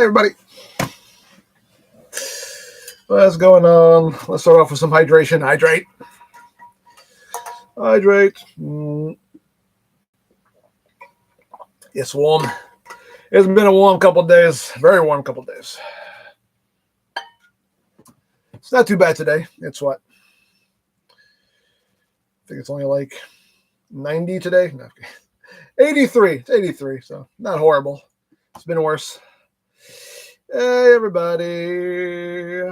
everybody. What's going on? Let's start off with some hydration. Hydrate. It's warm. It's been a warm couple days. Very warm couple days. It's not too bad today. It's what? I think it's only like 90 today. No, 83. It's 83, so not horrible. It's been worse. Hey, everybody.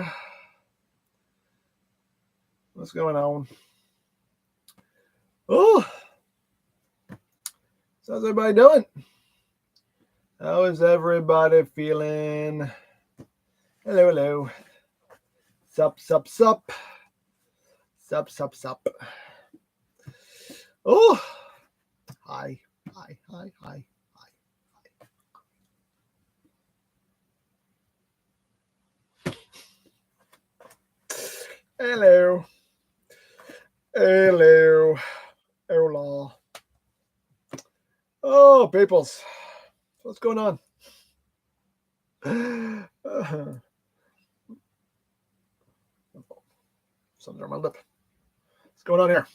What's going on? Oh, how's everybody doing? How is everybody feeling? Hello, hello. Sup, sup, sup. Sup, sup, sup. Oh, hi, hi, hi, hi. Hello. Hello. Hola. Oh, peoples. What's going on? Something's on my lip. What's going on here?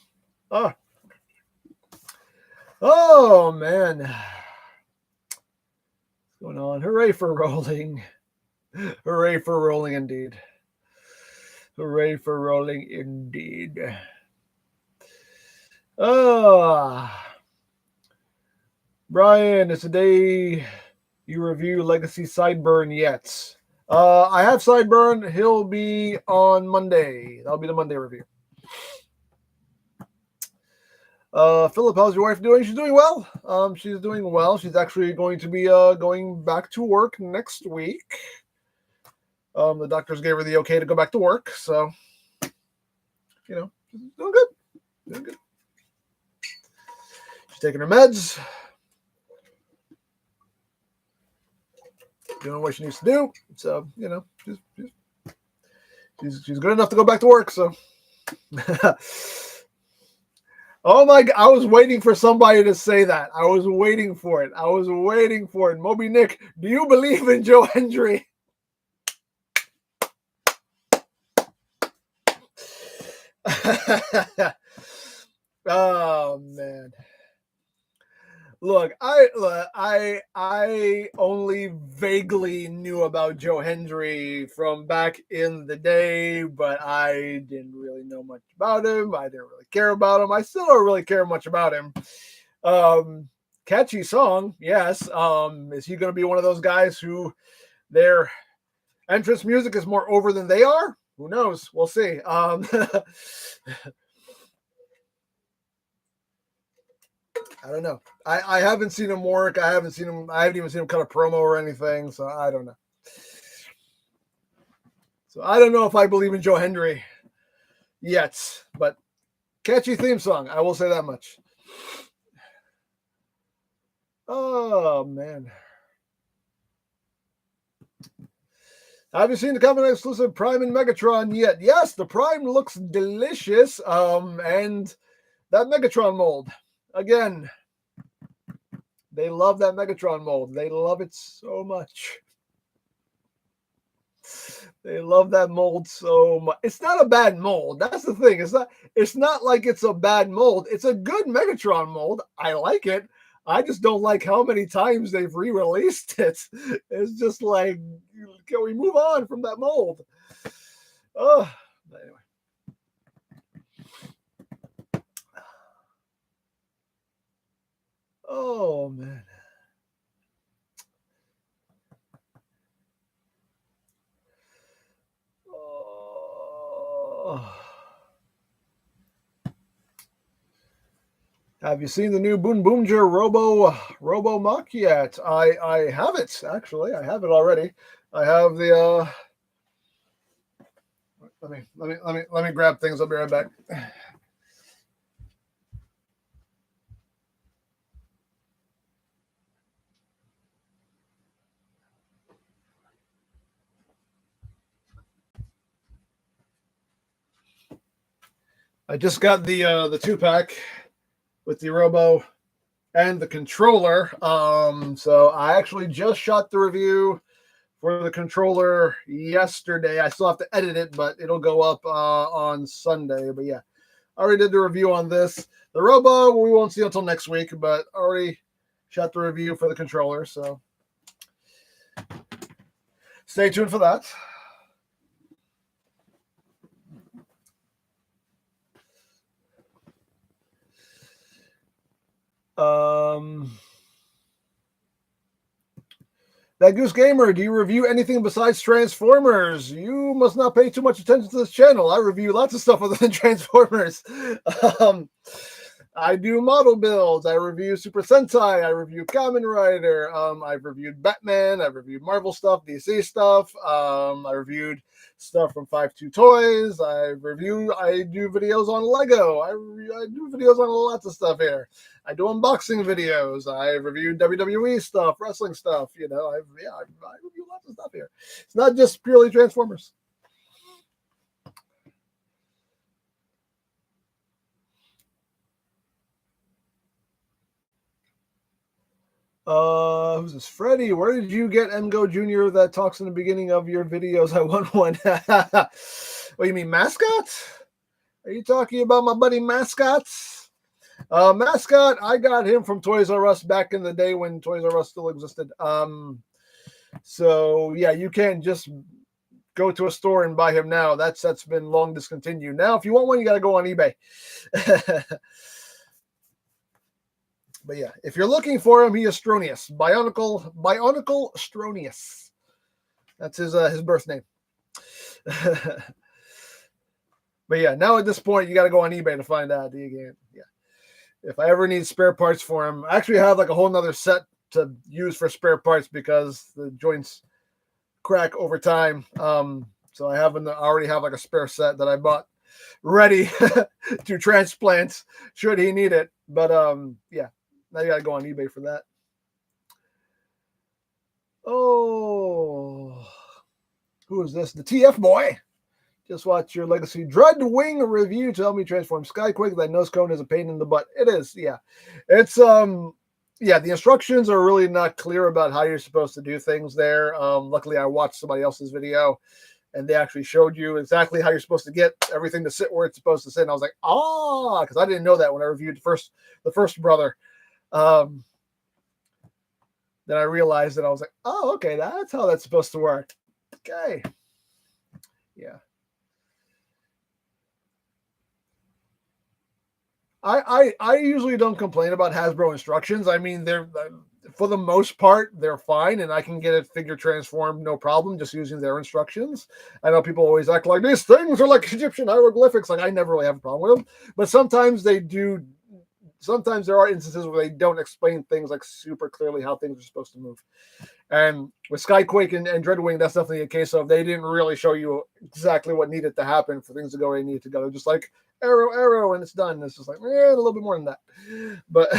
Oh, man. What's going on? Hooray for rolling. Hooray for rolling indeed. Hooray for rolling indeed. Brian, it's a day you review Legacy Sideburn yet. I have Sideburn. He'll be on Monday. That'll be the Monday review. Philip, how's your wife doing? She's doing well. She's doing well. She's actually going to be going back to work next week. The doctors gave her the okay to go back to work, so you know, she's doing good. Doing good. She's taking her meds. Doing what she needs to do. So, you know, she's good enough to go back to work, so oh my God, I was waiting for somebody to say that. I was waiting for it. Moby Nick, do you believe in Joe Hendry? Oh man. Look, I only vaguely knew about Joe Hendry from back in the day, but I didn't really know much about him. I didn't really care about him. I still don't really care much about him. Catchy song, yes. Is he going to be one of those guys who their entrance music is more over than they are? Who knows? We'll see. I don't know. I haven't seen him work. I haven't even seen him cut a promo or anything. So I don't know. So I don't know if I believe in Joe Hendry yet, but catchy theme song. I will say that much. Oh man. Have you seen the Covenant exclusive Prime and Megatron yet? Yes, the Prime looks delicious. And that Megatron mold. Again, they love that Megatron mold. They love it so much. They love that mold so much. It's not a bad mold. That's the thing. It's not like it's a bad mold. It's a good Megatron mold. I like it. I just don't like how many times they've re-released it. It's just like, can we move on from that mold? Oh, anyway. Oh, man. Oh. Have you seen the new Boon Boomger Robo Muck yet? I have it, actually. I have it already. I have the let me grab things. I'll be right back. I just got the 2-pack with the Robo and the controller. So I actually just shot the review for the controller yesterday. I still have to edit it, but it'll go up on Sunday. But yeah, I already did the review on this. The Robo, we won't see until next week, but already shot the review for the controller. So stay tuned for that. That Goose Gamer, do you review anything besides Transformers? You must not pay too much attention to this channel. I review lots of stuff other than Transformers. I do model builds. I review Super Sentai. I review Kamen Rider. I've reviewed Batman. I've reviewed Marvel stuff, DC stuff. I reviewed stuff from 5-2 Toys. I do videos on Lego. I do videos on lots of stuff here. I do unboxing videos. I reviewed WWE stuff, wrestling stuff. I review lots of stuff here. It's not just purely Transformers. Who's this? Freddie, where did you get EmGo Jr. that talks in the beginning of your videos? I want one. What, you mean Mascot? Are you talking about my buddy Mascot? Mascot, I got him from Toys R Us back in the day when Toys R Us still existed. So yeah, you can't just go to a store and buy him now. That's been long discontinued. Now, if you want one, you got to go on eBay. But yeah, if you're looking for him, he is Stronius, Bionicle Stronius. That's his birth name. But yeah, now at this point, you got to go on eBay to find out. Yeah. If I ever need spare parts for him, I actually have like a whole nother set to use for spare parts because the joints crack over time. So I already have like a spare set that I bought ready to transplant should he need it. But yeah, now you got to go on eBay for that. Oh, who is this? The TF boy. Just watch your Legacy Dreadwing review to help me transform Skyquake. That nose cone is a pain in the butt. It is, yeah. It's yeah, the instructions are really not clear about how you're supposed to do things there. Luckily I watched somebody else's video and they actually showed you exactly how you're supposed to get everything to sit where it's supposed to sit. And I was like, because I didn't know that when I reviewed the first brother. Then I realized that I was like, oh, okay, that's how that's supposed to work. Okay. Yeah. I usually don't complain about Hasbro instructions. I mean, they're for the most part, they're fine, and I can get a figure transformed no problem just using their instructions. I know people always act like these things are like Egyptian hieroglyphics. Like, I never really have a problem with them, but sometimes they do. Sometimes there are instances where they don't explain things like super clearly how things are supposed to move. And with Skyquake and Dreadwing, that's definitely a case of they didn't really show you exactly what needed to happen for things to go where they needed to go. They're just like arrow, and it's done. It's just like, a little bit more than that. But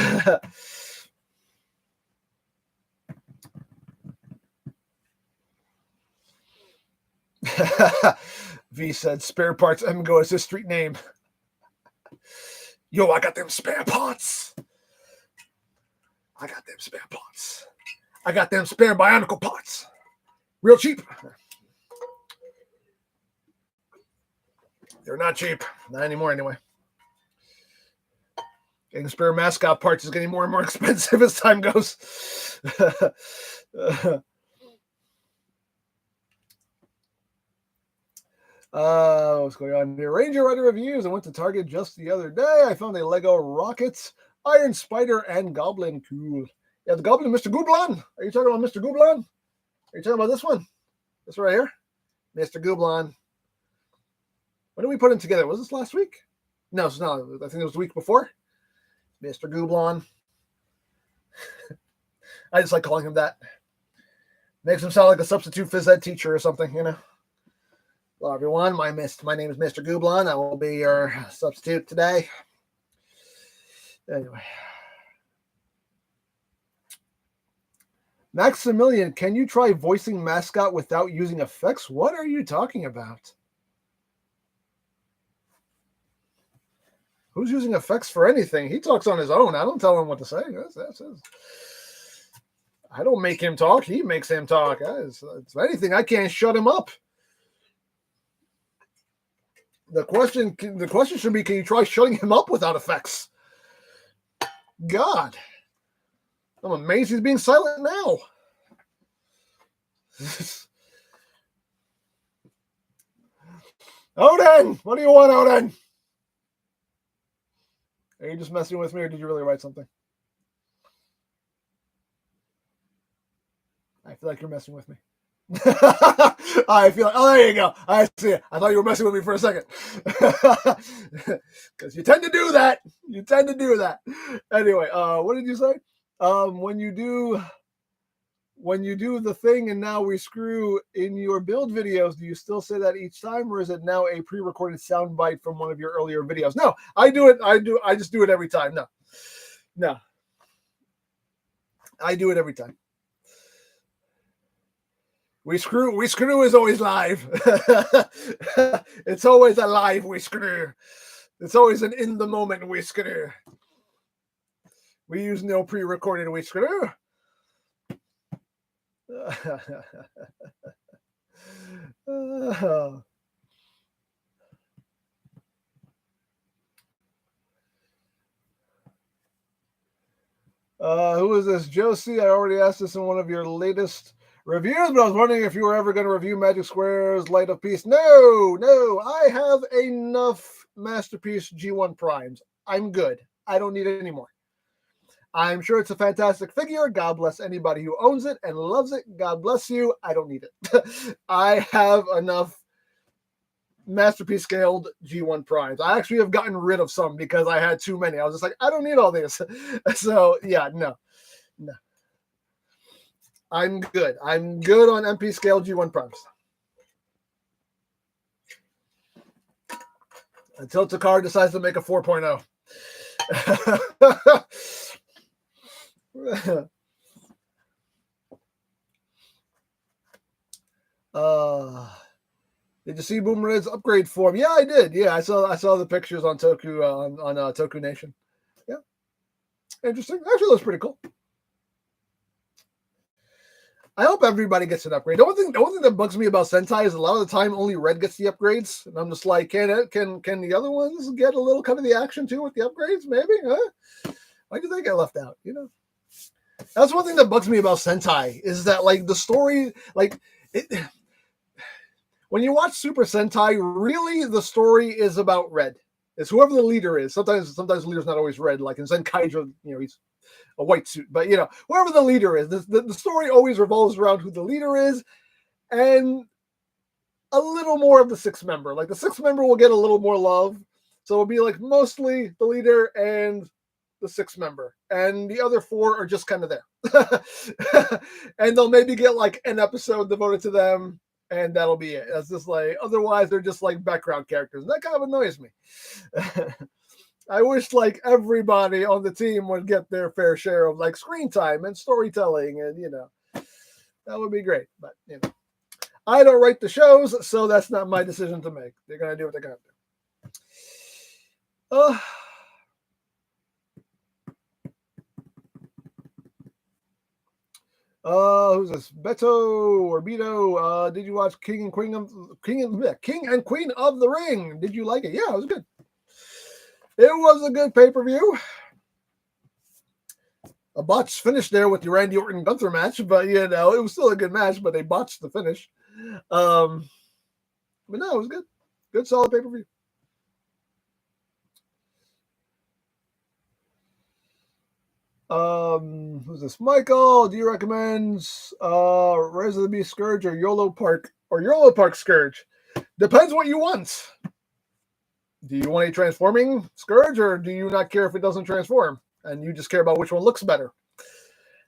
V said, spare parts EmGo is his street name. Yo, I got them spare parts. I got them spare parts. I got them spare Bionicle parts. Real cheap. They're not cheap. Not anymore, anyway. Getting spare Mascot parts is getting more and more expensive as time goes. What's going on here? Ranger Rider reviews. I went to Target just the other day. I found a Lego Rockets, Iron Spider, and Goblin. Cool. Yeah, the Goblin, Mr. Goblin. Are you talking about Mr. Goblin? Are you talking about this one? This right here? Mr. Goblin. When did we put him together? Was this last week? No, it's not. I think it was the week before. Mr. Goblin. I just like calling him that. Makes him sound like a substitute phys ed teacher or something, you know. Hello, everyone. My name is Mr. Goblin. I will be your substitute today. Anyway. Maximilian, can you try voicing Mascot without using effects? What are you talking about? Who's using effects for anything? He talks on his own. I don't tell him what to say. I don't make him talk. He makes him talk. If anything, I can't shut him up. The question should be, can you try shutting him up without effects? God. I'm amazed he's being silent now. Odin! What do you want, Odin? Are you just messing with me, or did you really write something? I feel like you're messing with me. I feel like, oh, there you go. I see it. I thought you were messing with me for a second. Because you tend to do that. Anyway, what did you say? When you do the thing and now we screw in your build videos, do you still say that each time, or is it now a pre-recorded soundbite from one of your earlier videos? No, I do it. I just do it every time. No. I do it every time. We screw is always live. It's always a live we screw. It's always an in the moment we screw. We use no pre-recorded we screw. Who is this? Josie, I already asked this in one of your latest reviews, but I was wondering if you were ever going to review Magic Square's Light of Peace. No, I have enough Masterpiece G1 Primes. I'm good. I don't need it anymore. I'm sure it's a fantastic figure. God bless anybody who owns it and loves it. God bless you. I don't need it. I have enough Masterpiece scaled G1 Primes. I actually have gotten rid of some because I had too many. I was just like, I don't need all this. So yeah, no. I'm good. I'm good on MP scale G1 Primes. Until Takar decides to make a 4.0. Did you see Boomerang's upgrade form? Yeah, I did. Yeah, I saw the pictures on Toku on Toku Nation. Yeah, interesting. Actually, looks pretty cool. I hope everybody gets an upgrade. The only thing that bugs me about Sentai is a lot of the time only Red gets the upgrades, and I'm just like, can the other ones get a little kind of the action too with the upgrades? Maybe, huh? Why do they get left out? You know, that's one thing that bugs me about Sentai is that like the story, like it. When you watch Super Sentai, really the story is about Red. It's whoever the leader is. Sometimes the leader's not always red. Like in Zenkaijo, he's a white suit. But whoever the leader is, the story always revolves around who the leader is, and a little more of the sixth member. Like the sixth member will get a little more love, so it'll be like mostly the leader and the sixth member, and the other four are just kind of there, and they'll maybe get like an episode devoted to them. And that'll be it. That's just like, otherwise they're just like background characters. And that kind of annoys me. I wish like everybody on the team would get their fair share of like screen time and storytelling, and that would be great. But I don't write the shows, so that's not my decision to make. They're gonna do what they're gonna do. Who's this? Beto or Beto? Did you watch King and Queen of the Ring? Did you like it? Yeah, it was good. It was a good pay-per-view. A botched finish there with the Randy Orton Gunther match, but it was still a good match, but they botched the finish. But no, it was good. Good solid pay-per-view. Who's this? Michael, do you recommend Rise of the Beast Scourge or YOLO Park Scourge? Depends what you want. Do you want a transforming Scourge, or do you not care if it doesn't transform and you just care about which one looks better?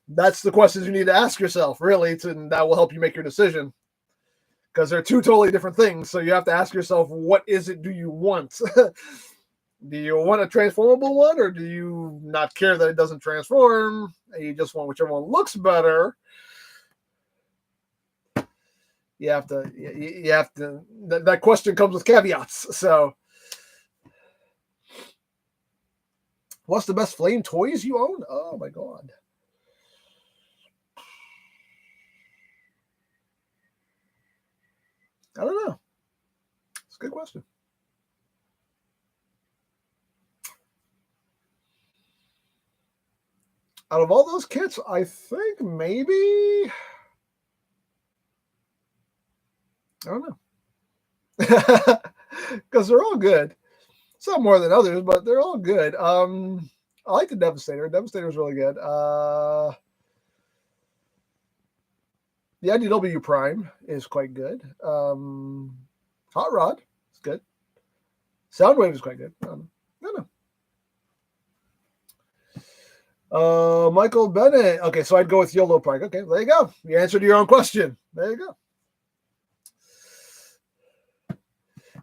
That's the questions you need to ask yourself, really, and that will help you make your decision. Because they're two totally different things, so you have to ask yourself, what is it do you want? Do you want a transformable one, or do you not care that it doesn't transform, and you just want whichever one looks better? You have to. That question comes with caveats. So, what's the best Flame toys you own? Oh my god. I don't know. It's a good question. Out of all those kits, I think maybe I don't know. Because they're all good. Some more than others, but they're all good. I like the Devastator. Devastator is really good. The IDW Prime is quite good. Hot Rod is good. Soundwave is quite good. I don't know. Michael Bennett. Okay, so I'd go with YOLO Park. Okay, there you go. You answered your own question. There you go.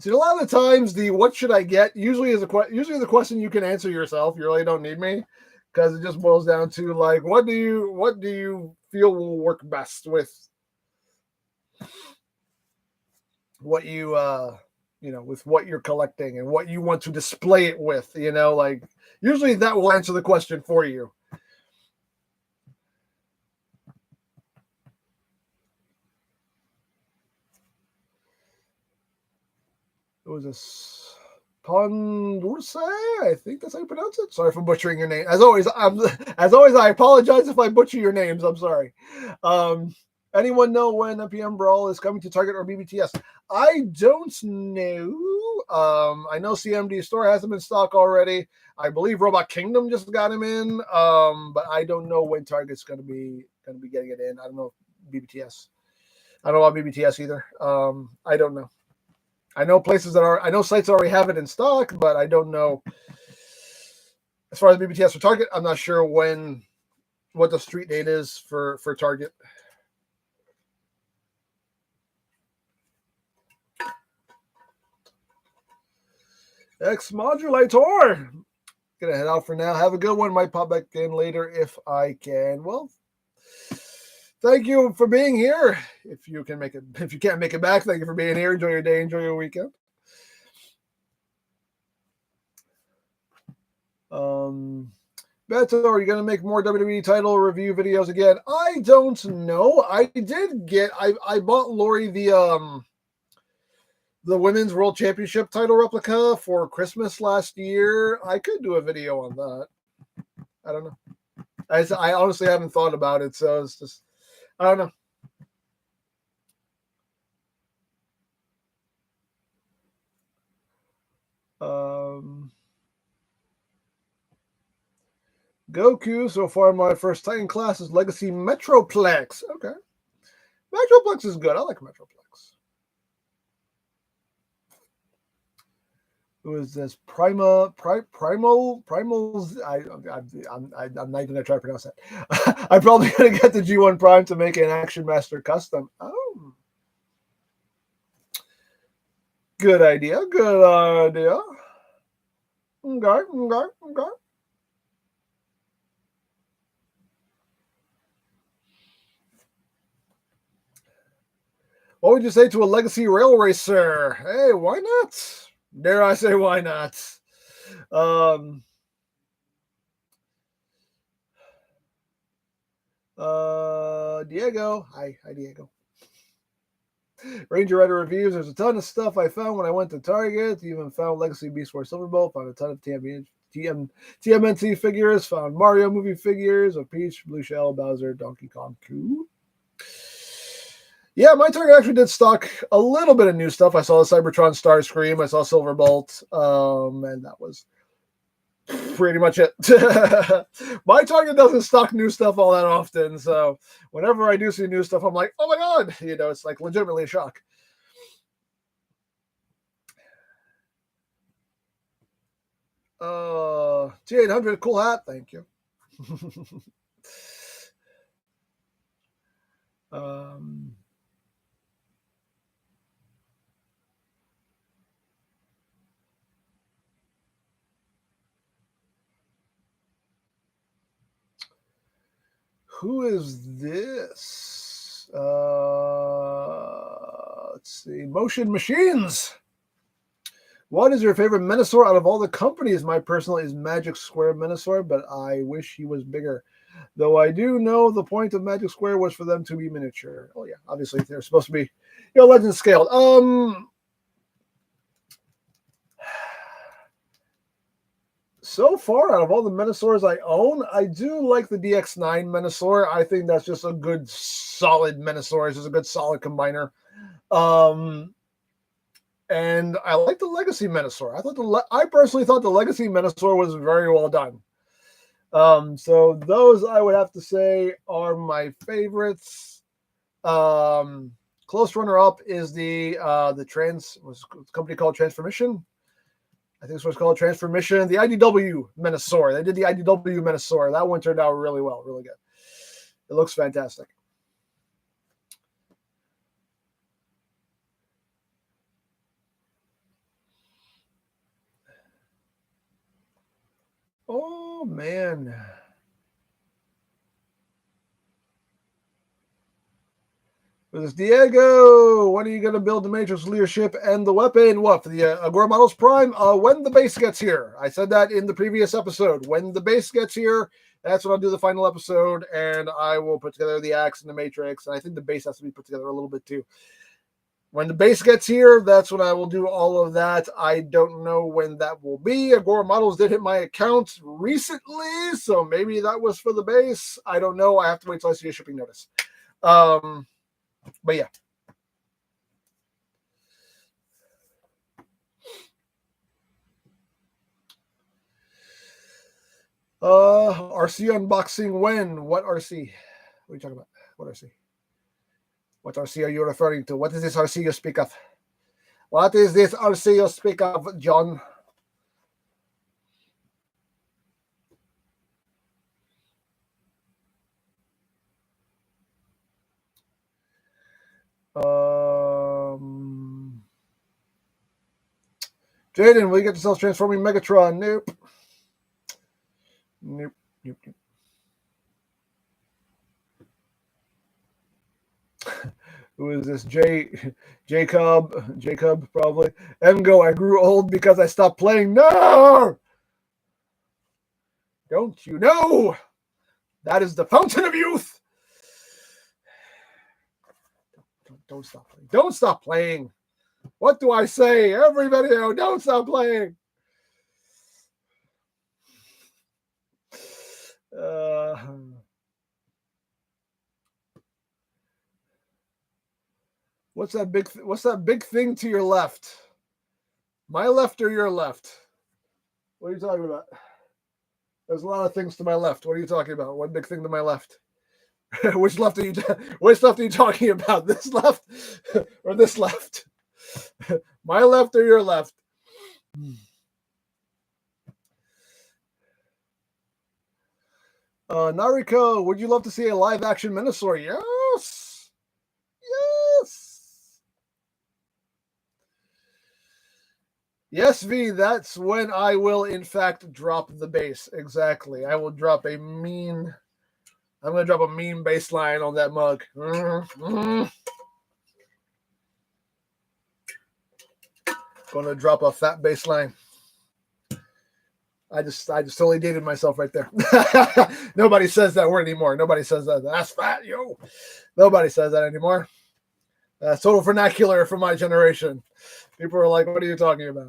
See, a lot of the times the "what should I get" usually is the question you can answer yourself. You really don't need me, because it just boils down to like, what do you feel will work best with what you with what you're collecting and what you want to display it with. Like usually that will answer the question for you. It was a Pondurse, I think that's how you pronounce it. Sorry for butchering your name. As always, I apologize if I butcher your names. I'm sorry. Anyone know when FKim Brawl is coming to Target or BBTS? I don't know. I know CMD Store has them in stock already. I believe Robot Kingdom just got him in. But I don't know when Target's going to be getting it in. I don't know BBTS. I don't know about BBTS either. I don't know. I know sites already have it in stock, but I don't know. As far as BBTS for Target, I'm not sure what the street date is for Target. X Modulator. Gonna head out for now. Have a good one. Might pop back in later if I can. Well, thank you for being here. If you can't make it back, thank you for being here. Enjoy your day. Enjoy your weekend. Beto, are you going to make more WWE title review videos again? I don't know. I bought Lori the Women's World Championship title replica for Christmas last year. I could do a video on that. I don't know. I honestly haven't thought about it, so it's just, I don't know. Goku, so far my first Titan class is Legacy Metroplex. Okay. Metroplex is good. I like Metroplex. Who is this? Primals. I'm not even gonna try to pronounce that. I'm probably gonna get the G1 Prime to make an Action Master custom. Oh, good idea. Okay. What would you say to a Legacy Rail Racer? Hey, why not? Dare I say, why not? Diego. Hi, Diego. Ranger Rider reviews. There's a ton of stuff I found when I went to Target. Even found Legacy Beast Wars Silverbolt. Found a ton of TMNT figures. Found Mario movie figures of Peach, Blue Shell, Bowser, Donkey Kong, Coo. Yeah, my Target actually did stock a little bit of new stuff. I saw the Cybertron Starscream. I saw Silverbolt. And that was pretty much it. My Target doesn't stock new stuff all that often. So whenever I do see new stuff, I'm like, oh my God. It's like legitimately a shock. T800, cool hat. Thank you. Who is this? Let's see. Motion Machines. What is your favorite Minosaur out of all the companies? My personal is Magic Square Minosaur, but I wish he was bigger. Though I do know the point of Magic Square was for them to be miniature. Oh yeah, obviously they're supposed to be, legend scaled. So far, out of all the Menosaurs I own, I do like the DX9 Menosaur. I think that's just a good, solid Menosaur. It's just a good, solid combiner. And I like the Legacy Menosaur. I personally thought the Legacy Menosaur was very well done. So those I would have to say are my favorites. Close runner-up is the company called Transformation. I think it's what's called Transformation. The IDW Menosaur. They did the IDW Menosaur. That one turned out really well, really good. It looks fantastic. Oh, man. This is Diego. When are you going to build the Matrix leadership and the weapon? What, for the Agora Models Prime? When the base gets here. I said that in the previous episode. When the base gets here, that's when I'll do the final episode, and I will put together the axe and the Matrix. And I think the base has to be put together a little bit too. When the base gets here, that's when I will do all of that. I don't know when that will be. Agora Models did hit my account recently, so maybe that was for the base. I don't know. I have to wait till I see a shipping notice. But yeah. RC unboxing when? What RC? What are you talking about? What RC? What RC are you referring to? What is this RC you speak of? What is this RC you speak of, John? Jaden, will you get yourself transforming Megatron? Nope. Nope. Who is this? Jacob, probably. EmGo, I grew old because I stopped playing. No! Don't you know? That is the fountain of youth. Don't stop playing. Don't stop playing. What do I say? Everybody, don't stop playing. What's that big thing to your left? My left or your left? What are you talking about? There's a lot of things to my left. What are you talking about? One big thing to my left. Which left are you talking about? This left or this left? My left or your left? Nariko, would you love to see a live action Minosaur? Yes. Yes, V, that's when I will, in fact, drop the base. Exactly. I will drop a mean... I'm going to drop a mean baseline on that mug. Going to drop a fat baseline. I just totally dated myself right there. Nobody says that word anymore. Nobody says that. That's fat, yo. Nobody says that anymore. That's total vernacular for my generation. People are like, what are you talking about?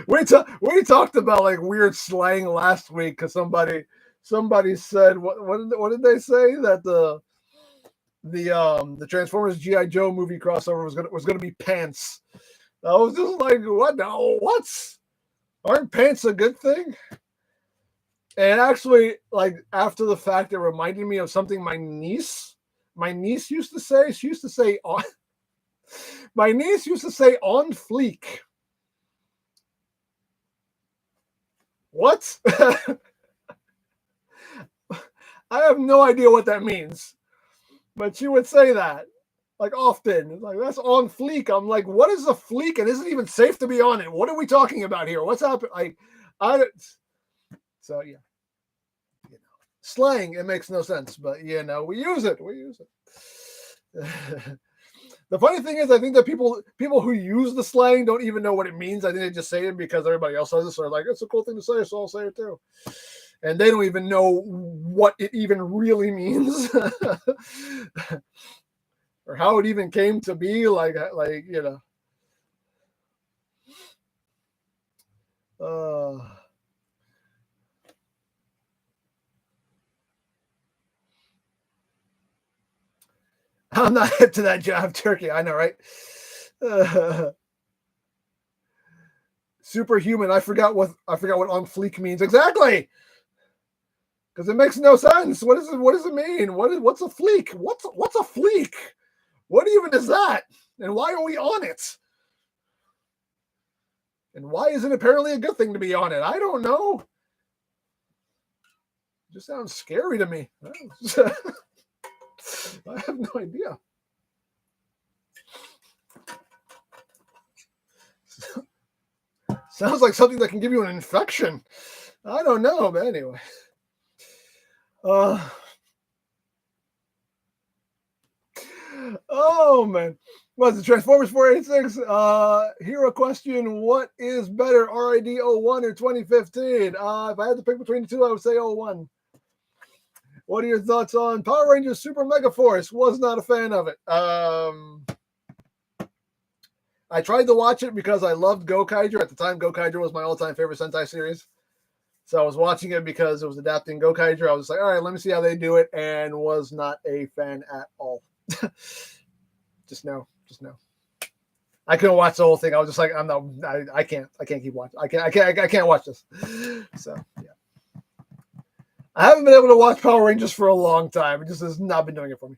We talked about like weird slang last week because somebody said what did they say that the Transformers G.I. Joe movie crossover was gonna be pants. I was just like, what? No, what? Aren't pants a good thing? And actually, like after the fact, it reminded me of something my niece used to say. She used to say on. My niece used to say on fleek. What? I have no idea what that means. But she would say that. Like often. It's like, that's on fleek. I'm like, what is a fleek? And isn't even safe to be on it. What are we talking about here? What's happening? Like, so yeah. Slang, it makes no sense, but we use it. The funny thing is, I think that people who use the slang don't even know what it means. I think they just say it because everybody else says it. So they're like, it's a cool thing to say, so I'll say it too. And they don't even know what it even really means. Or how it even came to be, like you know. I'm not hip to that job, Turkey. I know, right? Superhuman. I forgot what on fleek means exactly. Because it makes no sense. What does it mean? What's a fleek? What's a fleek? What even is that? And why are we on it? And why is it apparently a good thing to be on it? I don't know. It just sounds scary to me. I have no idea. Sounds like something that can give you an infection. I don't know, but anyway. Oh man. What's the Transformers 486? Here a question. What is better, RID 01 or 2015? If I had to pick between the two, I would say 01. What are your thoughts on Power Rangers Super Mega Force? Was not a fan of it. I tried to watch it because I loved Gokaiger. At the time, Gokaiger was my all-time favorite Sentai series. So I was watching it because it was adapting Gokaiger. I was like, all right, let me see how they do it, and was not a fan at all. Just no. I couldn't watch the whole thing. I was just like, I can't keep watching. I can't watch this. So yeah. I haven't been able to watch Power Rangers for a long time. It just has not been doing it for me.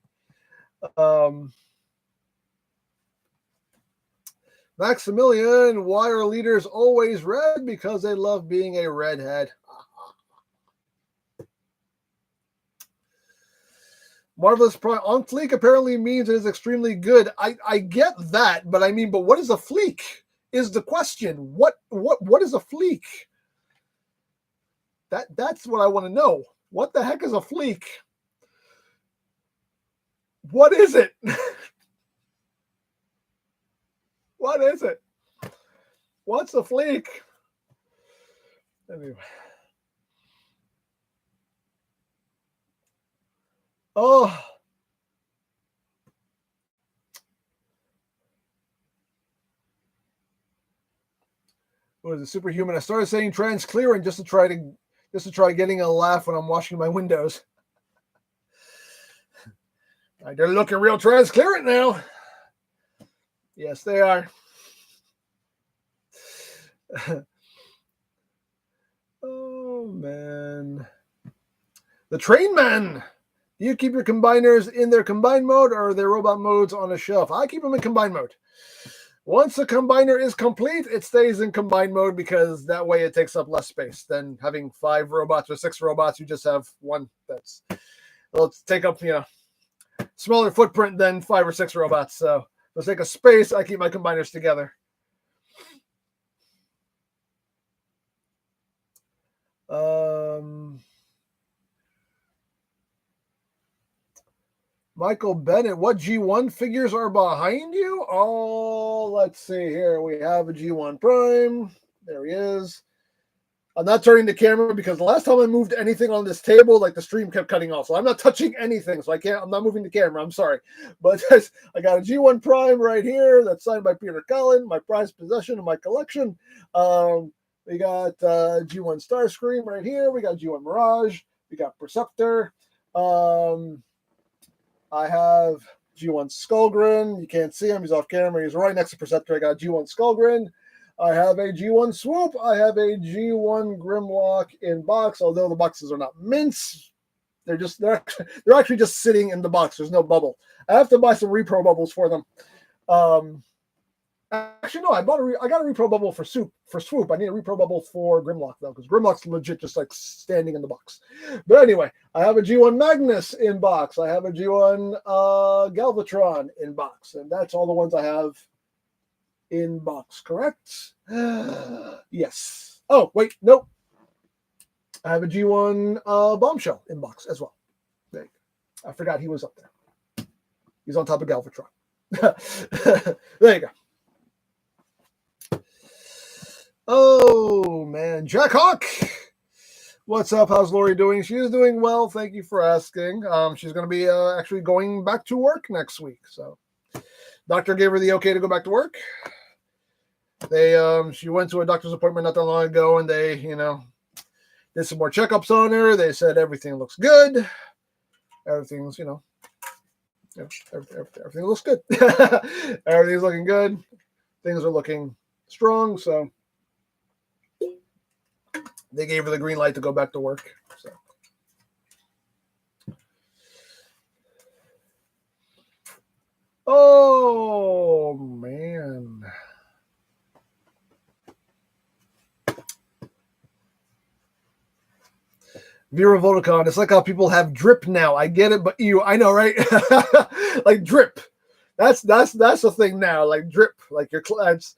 Maximilian, why are leaders always red? Because they love being a redhead. Marvelous Prime on fleek apparently means it is extremely good. I get that, but I mean, but what is a fleek? Is the question. What is a fleek? That's what I want to know. What the heck is a fleek? What is it? What is it? What's a fleek? Anyway. Oh. What is it? Superhuman. I started saying transclearing just to try getting a laugh when I'm washing my windows. They're looking real transparent now. Yes, they are. Oh, man. The Train Man. Do you keep your combiners in their combined mode or are their robot modes on a shelf? I keep them in combined mode. Once the combiner is complete, it stays in combined mode because that way it takes up less space than having 5 robots or 6 robots. You just have one it'll take up, smaller footprint than 5 or 6 robots. So for the sake of space, I keep my combiners together. Michael Bennett, what G1 figures are behind you? Oh, let's see here. We have a G1 Prime. There he is. I'm not turning the camera because the last time I moved anything on this table, like the stream kept cutting off. So I'm not touching anything. So I'm not moving the camera. I'm sorry. But I got a G1 Prime right here that's signed by Peter Cullen, my prized possession in my collection. We got G1 Starscream right here. We got G1 Mirage. We got Perceptor. I have G1 Skullgrin. You can't see him. He's off camera. He's right next to Perceptor. I got G1 Skullgrin. I have a G1 Swoop. I have a G1 Grimlock in box, although the boxes are not mints. They're actually just sitting in the box. There's no bubble. I have to buy some repro bubbles for them. Actually, no, I got a repro bubble for Swoop. I need a repro bubble for Grimlock, though, because Grimlock's legit just like standing in the box. But anyway, I have a G1 Magnus in box. I have a G1 Galvatron in box. And that's all the ones I have in box, correct? Yes. Oh, wait, nope. I have a G1 Bombshell in box as well. There you go. I forgot he was up there. He's on top of Galvatron. There you go. Oh man, Jack Hawk. What's up? How's Lori doing? She is doing well. Thank you for asking. She's going to be actually going back to work next week. So, doctor gave her the okay to go back to work. She went to a doctor's appointment not that long ago, and they, did some more checkups on her. They said everything looks good. Everything's, everything looks good. Everything's looking good. Things are looking strong. So they gave her the green light to go back to work. So. Oh, man. Vera Vodacon. It's like how people have drip now. I get it, but I know, right? Like drip. That's the thing now. Like drip. Like your clothes.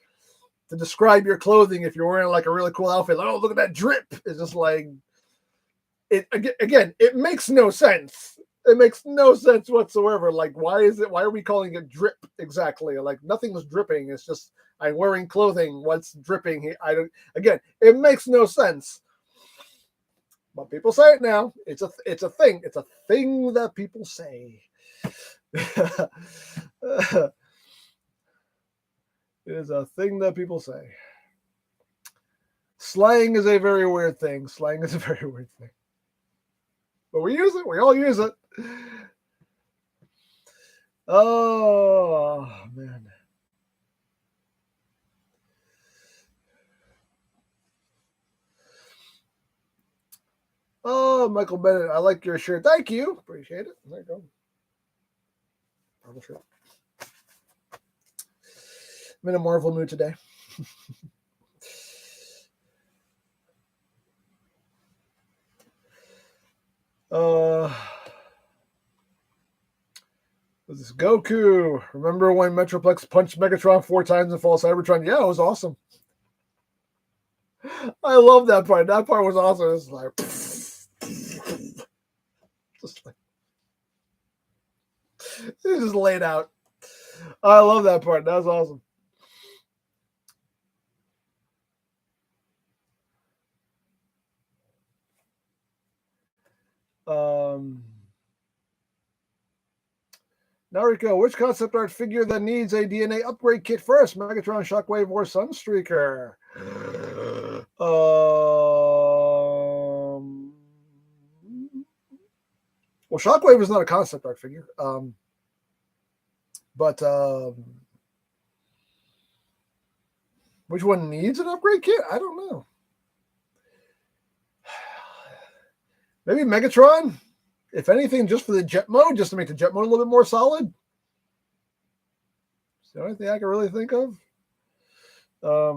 To describe your clothing, if you're wearing like a really cool outfit, like, oh, look at that drip. It's just like, it again, it makes no sense. It makes no sense whatsoever. Like, why are we calling it drip exactly? Like, nothing's dripping. It's just, I'm wearing clothing. What's dripping? Again, it makes no sense. But people say it now. It's a thing. It's a thing that people say. It is a thing that people say. Slang is a very weird thing. Slang is a very weird thing. But we use it. We all use it. Oh, man. Oh, Michael Bennett, I like your shirt. Thank you. Appreciate it. There you go. Marvel shirt. I'm in a Marvel mood today. This is Goku. Remember when Metroplex punched Megatron 4 times in Fall Cybertron? Yeah, it was awesome. I love that part. That part was awesome. It's like, it's just laid out. I love that part. That was awesome. Nariko, which concept art figure that needs a DNA upgrade kit first? Megatron, Shockwave, or Sunstreaker? Well, Shockwave is not a concept art figure. But which one needs an upgrade kit? I don't know. Maybe Megatron? If anything, just for the jet mode, just to make the jet mode a little bit more solid. It's the only thing I can really think of. I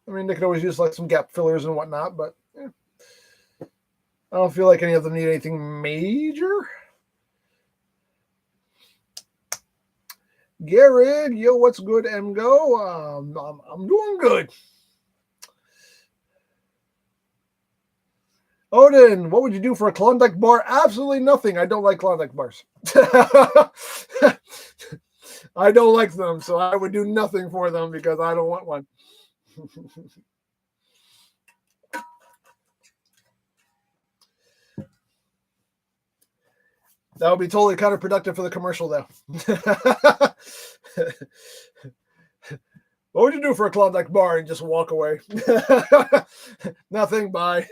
mean, they could always use like some gap fillers and whatnot, but yeah. I don't feel like any of them need anything major. Garrett, yo, what's good, EmGo? I'm doing good. Odin, what would you do for a Klondike bar? Absolutely nothing. I don't like Klondike bars. I don't like them, so I would do nothing for them because I don't want one. That would be totally counterproductive for the commercial, though. What would you do for a Klondike bar and just walk away? Nothing, bye.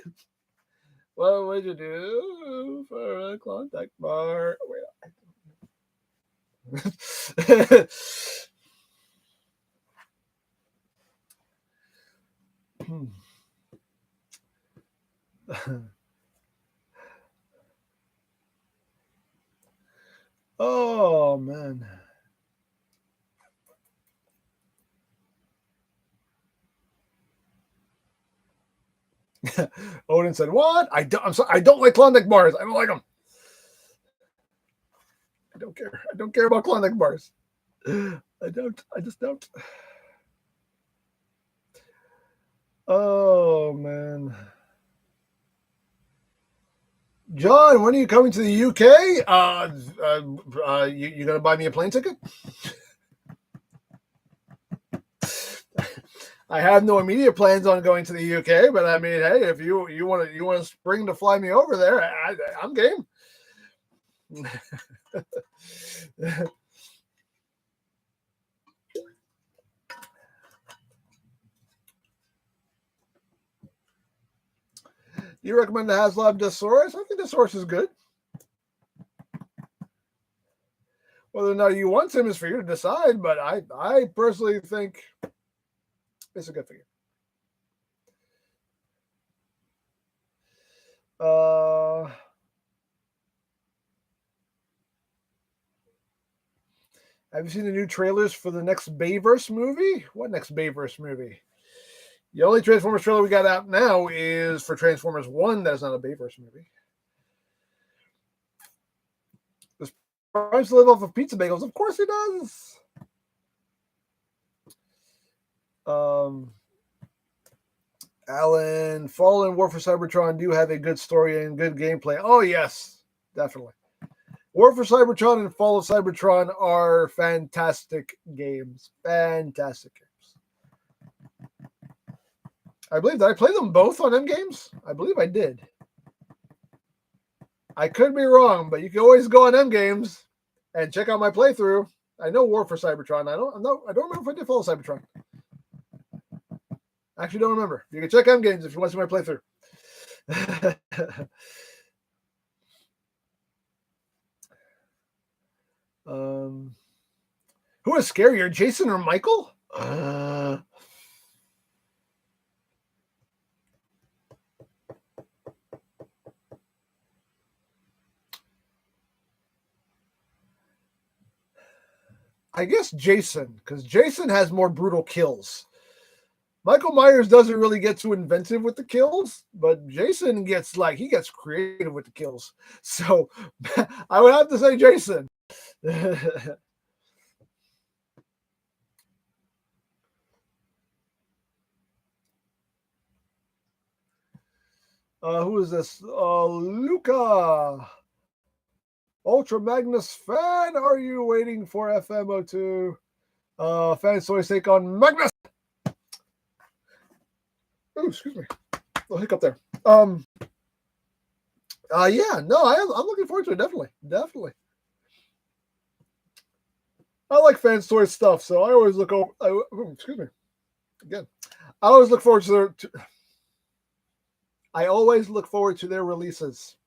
What would you do for a Klondike bar? Oh, man. Odin said, "What? I'm sorry. I don't like Klondike bars. I don't like them. I don't care. I don't care about Klondike bars. I don't. I just don't." Oh, man. John, when are you coming to the UK? You gonna buy me a plane ticket? I have no immediate plans on going to the UK, but I mean, hey, if you want to spring to fly me over there, I'm game. You recommend the HasLab Desaurus? I think Desaurus is good. Whether or not you want him is for you to decide, but I personally think it's a good figure. Have you seen the new trailers for the next Bayverse movie? What next Bayverse movie? The only Transformers trailer we got out now is for Transformers 1. That is not a Bayverse movie. Does Primes live off of pizza bagels? Of course he does. Alan, Fall and War for Cybertron do have a good story and good gameplay. Oh, yes, definitely. War for Cybertron and Fall of Cybertron are fantastic games. Fantastic games. I believe, did I play them both on EmGo's? I believe I did. I could be wrong, but you can always go on EmGo's and check out my playthrough. I know War for Cybertron. I don't remember if I did Fall of Cybertron. I actually don't remember. You can check EmGo's if you want to see my playthrough. Who is scarier, Jason or Michael? I guess Jason, because Jason has more brutal kills. Michael Myers doesn't really get too inventive with the kills, but Jason gets creative with the kills. So I would have to say Jason. Who is this? Luca. Ultra Magnus fan, are you waiting for FMO2? Fan soy take on Magnus. Oh, excuse me. Oh, hiccup there. Yeah, no, I'm looking forward to it. Definitely. I like fan story stuff, so I always look over. Excuse me. Again, I always look forward to their releases.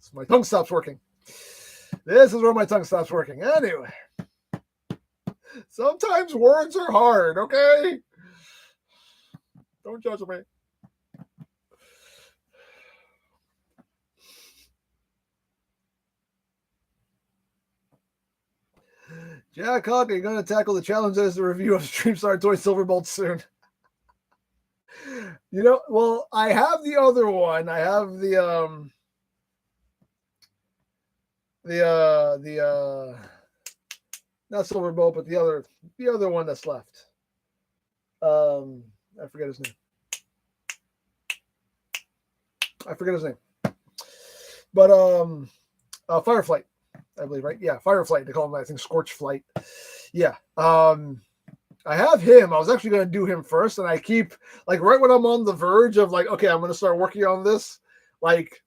So my tongue stops working. This is where my tongue stops working. Anyway, sometimes words are hard. Okay, don't judge me. Jack Hawk, are you going to tackle the challenge as the review of StreamStar Toy Silverbolt soon? Well, I have the other one. I have the not Silverbolt, but the other one that's left. I forget his name. But Fireflight, I believe, right? Yeah, Fireflight. They call him, I think, Scorch Flight. Yeah. I have him. I was actually going to do him first, and I keep, right when I'm on the verge of, okay, I'm going to start working on this,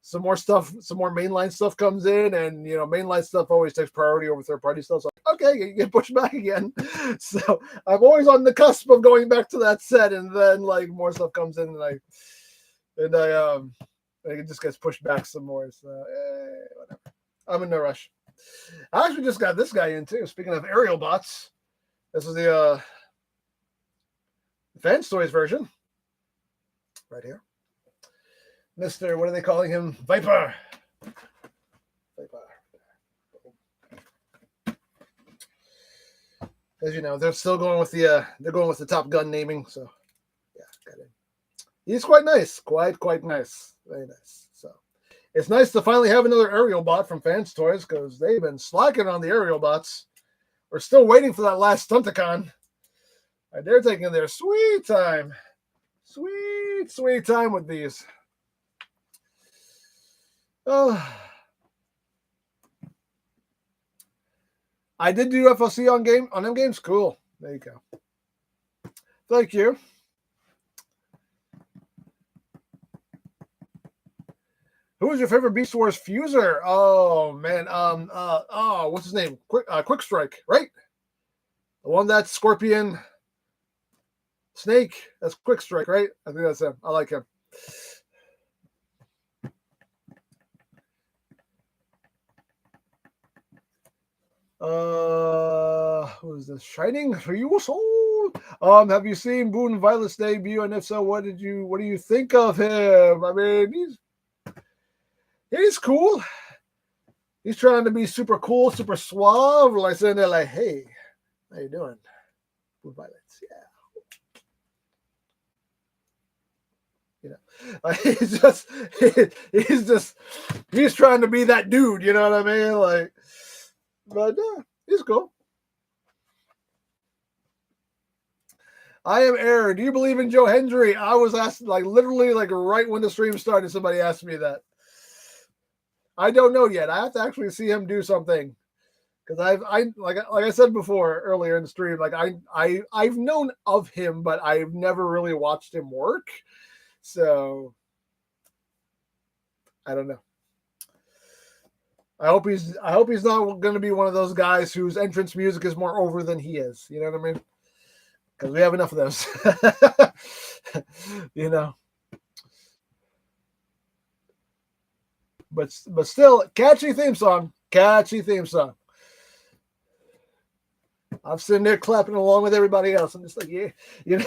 some more mainline stuff comes in, and, mainline stuff always takes priority over third-party stuff. So, okay, you get pushed back again. So I'm always on the cusp of going back to that set, and then, more stuff comes in, and it just gets pushed back some more. So, whatever. I'm in no rush. I actually just got this guy in, too. Speaking of aerial bots, this is the Fan Stories version. Right here. Mr. What are they calling him? Viper. As you know, they're still going with the Top Gun naming, so yeah, got it. He's quite nice. Quite nice. Very nice. So it's nice to finally have another aerial bot from Fans Toys, because they've been slacking on the aerial bots. We're still waiting for that last Stunticon. They're taking their sweet time. Sweet, sweet time with these. Oh. I did do FLC on them games. Cool. There you go. Thank you. Who was your favorite Beast Wars fuser? Oh man. What's his name? Quick Strike, right? The one that's Scorpion Snake. That's Quick Strike, right? I think that's him. I like him. Who is this? Shining for your soul. Have you seen Boone Violet's debut? And if so, what do you think of him? I mean, he's cool. He's trying to be super cool, super suave, like sitting there like, hey, how you doing? Boone Violet's, yeah. He's trying to be that dude, you know what I mean? Like, but he's cool. I am Aaron. Do you believe in Joe Hendry? I was asked literally right when the stream started, somebody asked me that. I don't know yet. I have to actually see him do something. Because like I said before earlier in the stream, I've known of him, but I've never really watched him work. So I don't know. I hope he's not going to be one of those guys whose entrance music is more over than he is. You know what I mean? Because we have enough of those. You know. But still, catchy theme song. I'm sitting there clapping along with everybody else. I'm just like, yeah, you know.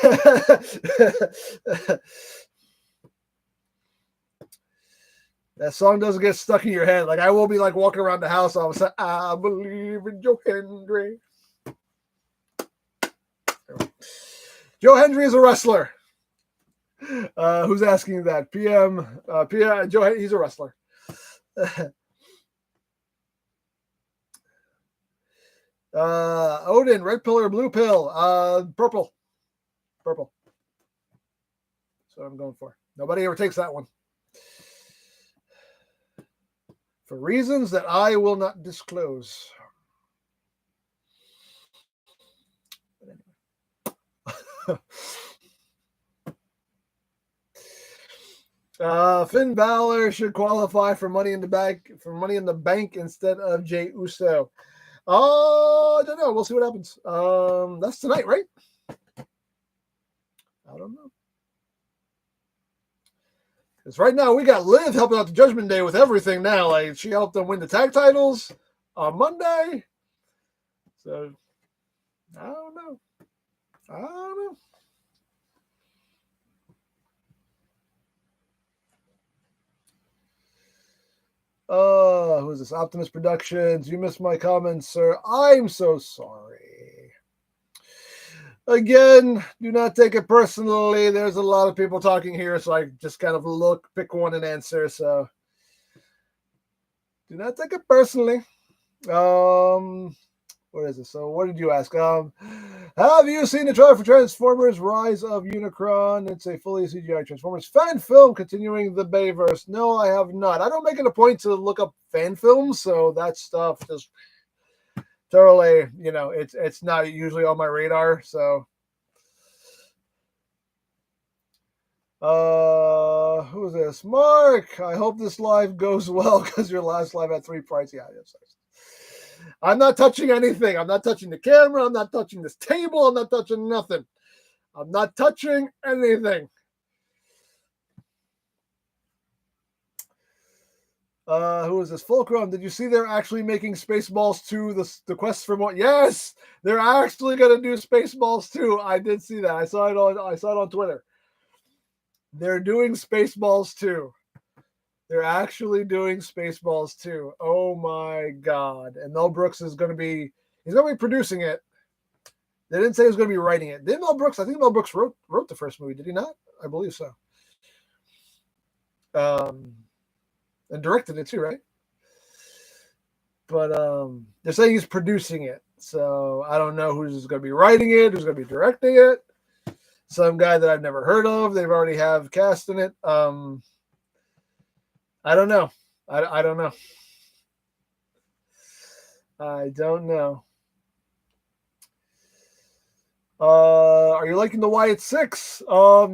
That song doesn't get stuck in your head. Like I will be walking around the house. I was like, I believe in Joe Hendry. Joe Hendry is a wrestler. Who's asking that? PM Joe. He's a wrestler. Odin, red pill or blue pill? Purple. That's what I'm going for. Nobody ever takes that one. For reasons that I will not disclose. Finn Balor should qualify for Money in the Bank instead of Jey Uso. I don't know. We'll see what happens. That's tonight, right? I don't know. Because right now we got Liv helping out the Judgment Day with everything now. Like she helped them win the tag titles on Monday. So I don't know. Who's this? Optimus Productions. You missed my comments, sir. I'm so sorry. Again, do not take it personally. There's a lot of people talking here, so I just kind of pick one and answer. So do not take it personally. What is it? So what did you ask? Have you seen the trailer for Transformers Rise of Unicron? It's a fully CGI Transformers fan film continuing the Bayverse. No, I have not. I don't make it a point to look up fan films, so that stuff just totally, it's not usually on my radar. So who's this? Mark, I hope this live goes well because your last live had 3 prides. Yeah, I'm not touching anything. I'm not touching the camera. I'm not touching this table. I'm not touching nothing. I'm not touching anything. Who is this? Fulcrum. Did you see they're actually making Spaceballs 2, the quest for more? Yes, they're actually going to do Spaceballs 2. I did see that. I saw it on Twitter. They're doing Spaceballs 2. They're actually doing Spaceballs 2. Oh my God. And Mel Brooks is going to be producing it. They didn't say he was going to be writing it. I think Mel Brooks wrote the first movie. Did he not? I believe so. And directed it too, right? But they're saying he's producing it. So I don't know who's going to be writing it, who's going to be directing it. some guy that I've never heard of. They've already have cast in it. I don't know. I don't know. I don't know. Are you liking the Wyatt 6? Yeah,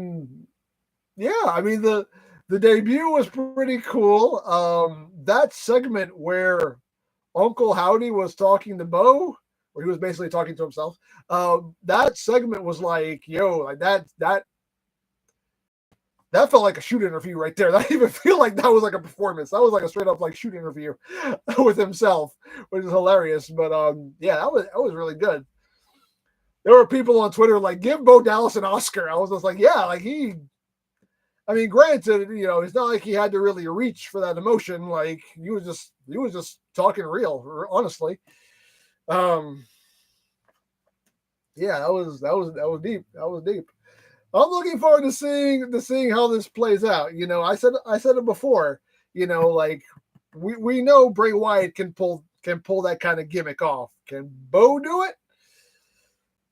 I mean the debut was pretty cool. That segment where Uncle Howdy was talking to Bo, or he was basically talking to himself. That segment was like, yo, like that felt like a shoot interview right there. That didn't even feel like that was like a performance. That was like a straight up like shoot interview with himself, which is hilarious. But yeah, that was really good. There were people on Twitter like, give Bo Dallas an Oscar. I was just like, yeah, like I mean, granted, it's not like he had to really reach for that emotion. Like he was just talking real, honestly. Yeah, that was deep. That was deep. I'm looking forward to seeing how this plays out. I said it before. Like we know Bray Wyatt can pull that kind of gimmick off. Can Bo do it?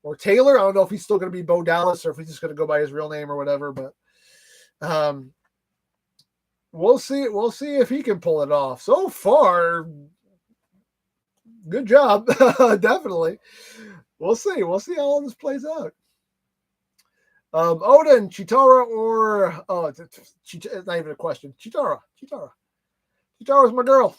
Or Taylor? I don't know if he's still going to be Bo Dallas or if he's just going to go by his real name or whatever. But we'll see. We'll see if he can pull it off. So far, good job. Definitely. We'll see. We'll see how all this plays out. Odin, Chitara, or it's not even a question. Chitara's my girl.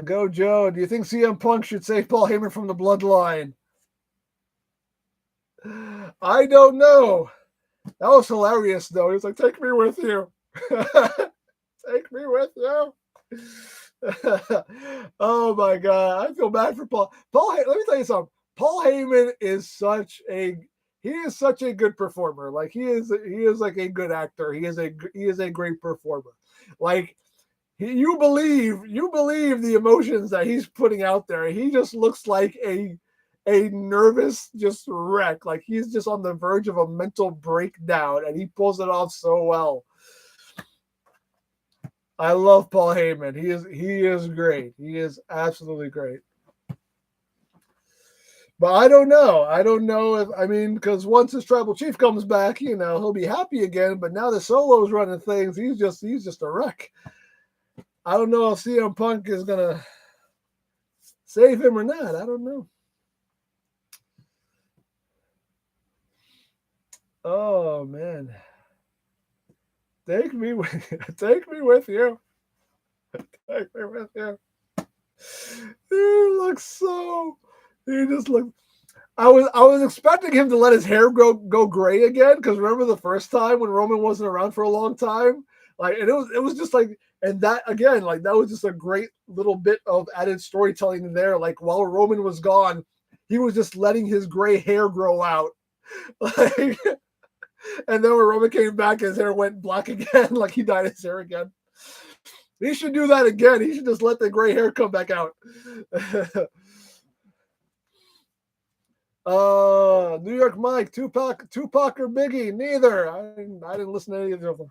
Go Joe. Do you think CM Punk should save Paul Heyman from the Bloodline? I don't know. That was hilarious, though. He was like, "Take me with you. Take me with you." Oh my god, I feel bad for Paul. Let me tell you something. Paul Heyman is such a good performer. Like he is like a good actor. He is a great performer. Like you believe the emotions that he's putting out there. He just looks like a nervous just wreck. Like he's just on the verge of a mental breakdown, and he pulls it off so well. I love Paul Heyman. He is great. He is absolutely great. But I don't know. I don't know because once his tribal chief comes back, he'll be happy again. But now the Solo's running things. He's just a wreck. I don't know if CM Punk is gonna save him or not. I don't know. Oh man. Take me with you. Take me with you. Take me with you. He just looks. I was expecting him to let his hair go gray again, because remember the first time when Roman wasn't around for a long time? Like, and it was just like, and that again, like that was just a great little bit of added storytelling there. Like while Roman was gone, he was just letting his gray hair grow out. Like, and then when Roman came back, his hair went black again, like he dyed his hair again. He should do that again. He should just let the gray hair come back out. New York Mike, Tupac or Biggie? Neither. I didn't listen to any of them.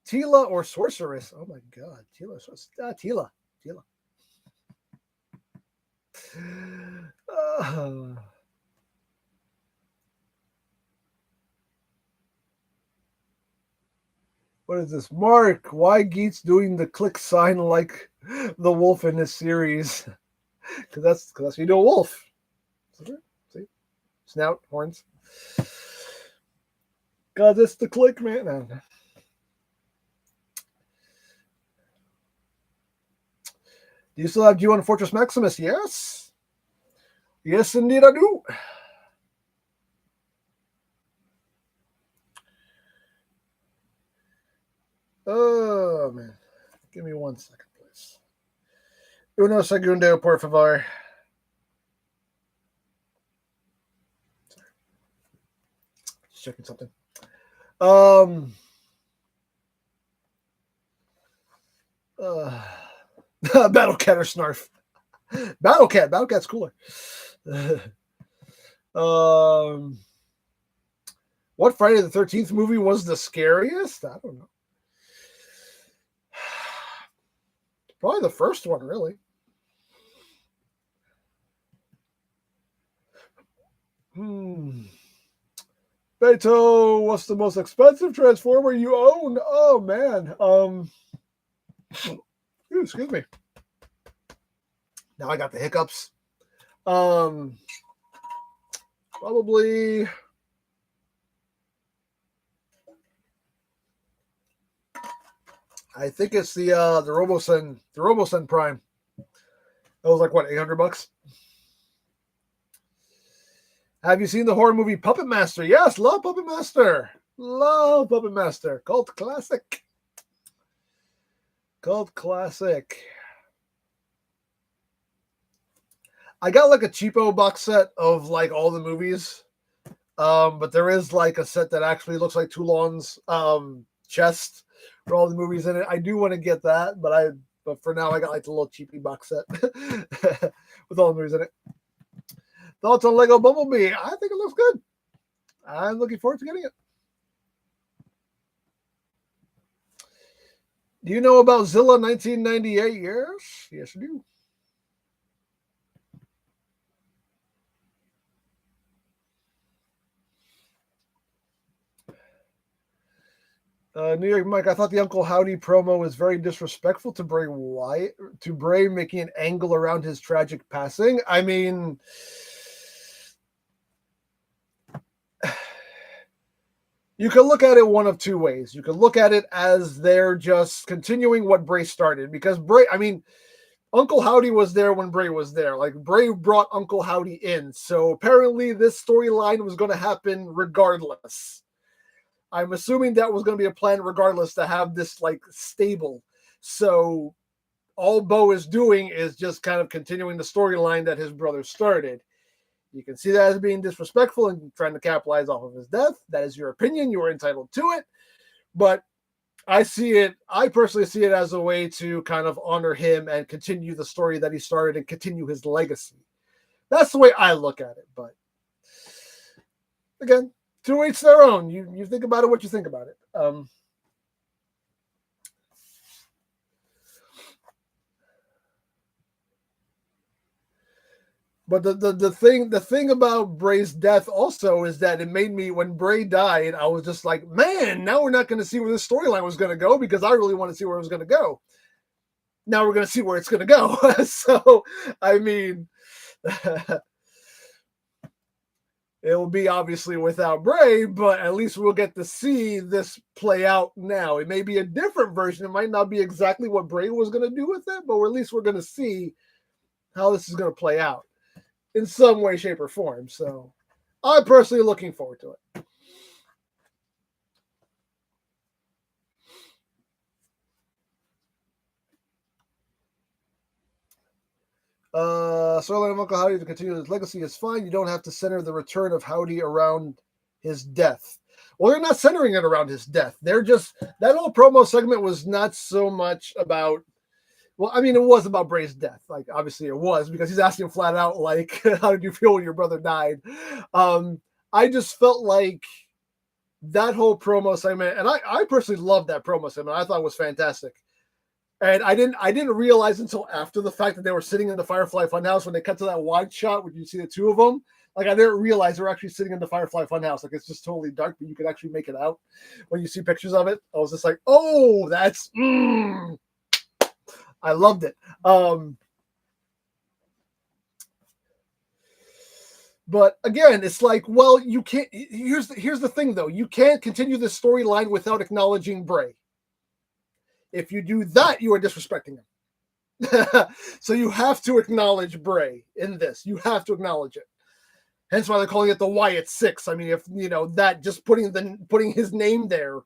Tila or Sorceress? Oh my god, Tila. Tila. What is this? Mark, why Geet's doing the click sign like the wolf in this series? Because that's you do a wolf. See? Snout, horns. God, that's the click, man. No. Do you still have G1 Fortress Maximus? Yes. Yes, indeed, I do. Oh, man. Give me 1 second, please. Uno segundo, por favor. Sorry. Just checking something. Battle Cat or Snarf. Battle Cat. Battle Cat's cooler. What Friday the 13th movie was the scariest? I don't know. Probably the first one, really. Beto, what's the most expensive Transformer you own? Oh man. Excuse me. Now I got the hiccups. Probably I think it's the RoboSen Prime. That was like what, $800? Have you seen the horror movie Puppet Master? Yes, love Puppet Master. Love Puppet Master. Cult classic. Cult classic. I got like a cheapo box set of like all the movies. But there is like a set that actually looks like Toulon's chest for all the movies in it. I do want to get that, but for now I got like the little cheapy box set with all the movies in it. Thoughts on Lego Bumblebee? I think it looks good. I'm looking forward to getting it. Do you know about Zilla 1998? Yes, I do. New York Mike, I thought the Uncle Howdy promo was very disrespectful to Bray Wyatt, to Bray making an angle around his tragic passing. I mean, you can look at it one of two ways. You can look at it as they're just continuing what Bray started, because Bray, I mean, Uncle Howdy was there when Bray was there. Like, Bray brought Uncle Howdy in. So apparently this storyline was going to happen regardless. I'm assuming that was going to be a plan regardless to have this like stable. So all Bo is doing is just kind of continuing the storyline that his brother started. You can see that as being disrespectful and trying to capitalize off of his death. That is your opinion. You are entitled to it. But I personally see it as a way to kind of honor him and continue the story that he started and continue his legacy. That's the way I look at it. But again, to each their own. You think about it what you think about it. But the thing about Bray's death also is that it made me, when Bray died, I was just like, man, now we're not going to see where this storyline was going to go, because I really want to see where it was going to go. Now we're going to see where it's going to go. So, I mean, it will be obviously without Bray, but at least we'll get to see this play out now. It may be a different version. It might not be exactly what Bray was going to do with it, but at least we're going to see how this is going to play out in some way, shape, or form. So I'm personally looking forward to it. Storyline of Uncle Howdy to continue his legacy is fine. You don't have to center the return of Howdy around his death. Well, they're not centering it around his death. They're just, that whole promo segment was not so much about, well, I mean, it was about Bray's death. Like, obviously it was, because he's asking flat out, like, how did you feel when your brother died? I just felt like that whole promo segment, and I personally loved that promo segment. I thought it was fantastic. And I didn't realize until after the fact that they were sitting in the Firefly Funhouse when they cut to that wide shot where you see the two of them. Like, I didn't realize they were actually sitting in the Firefly Funhouse. Like, it's just totally dark, but you could actually make it out when you see pictures of it. I was just like, oh, that's, I loved it. But again, it's like, well, you can't, here's the thing though. You can't continue this storyline without acknowledging Bray. If you do that, you are disrespecting him. So you have to acknowledge Bray in this. You have to acknowledge it. Hence why they're calling it the Wyatt 6. I mean, if you know that, just putting his name there,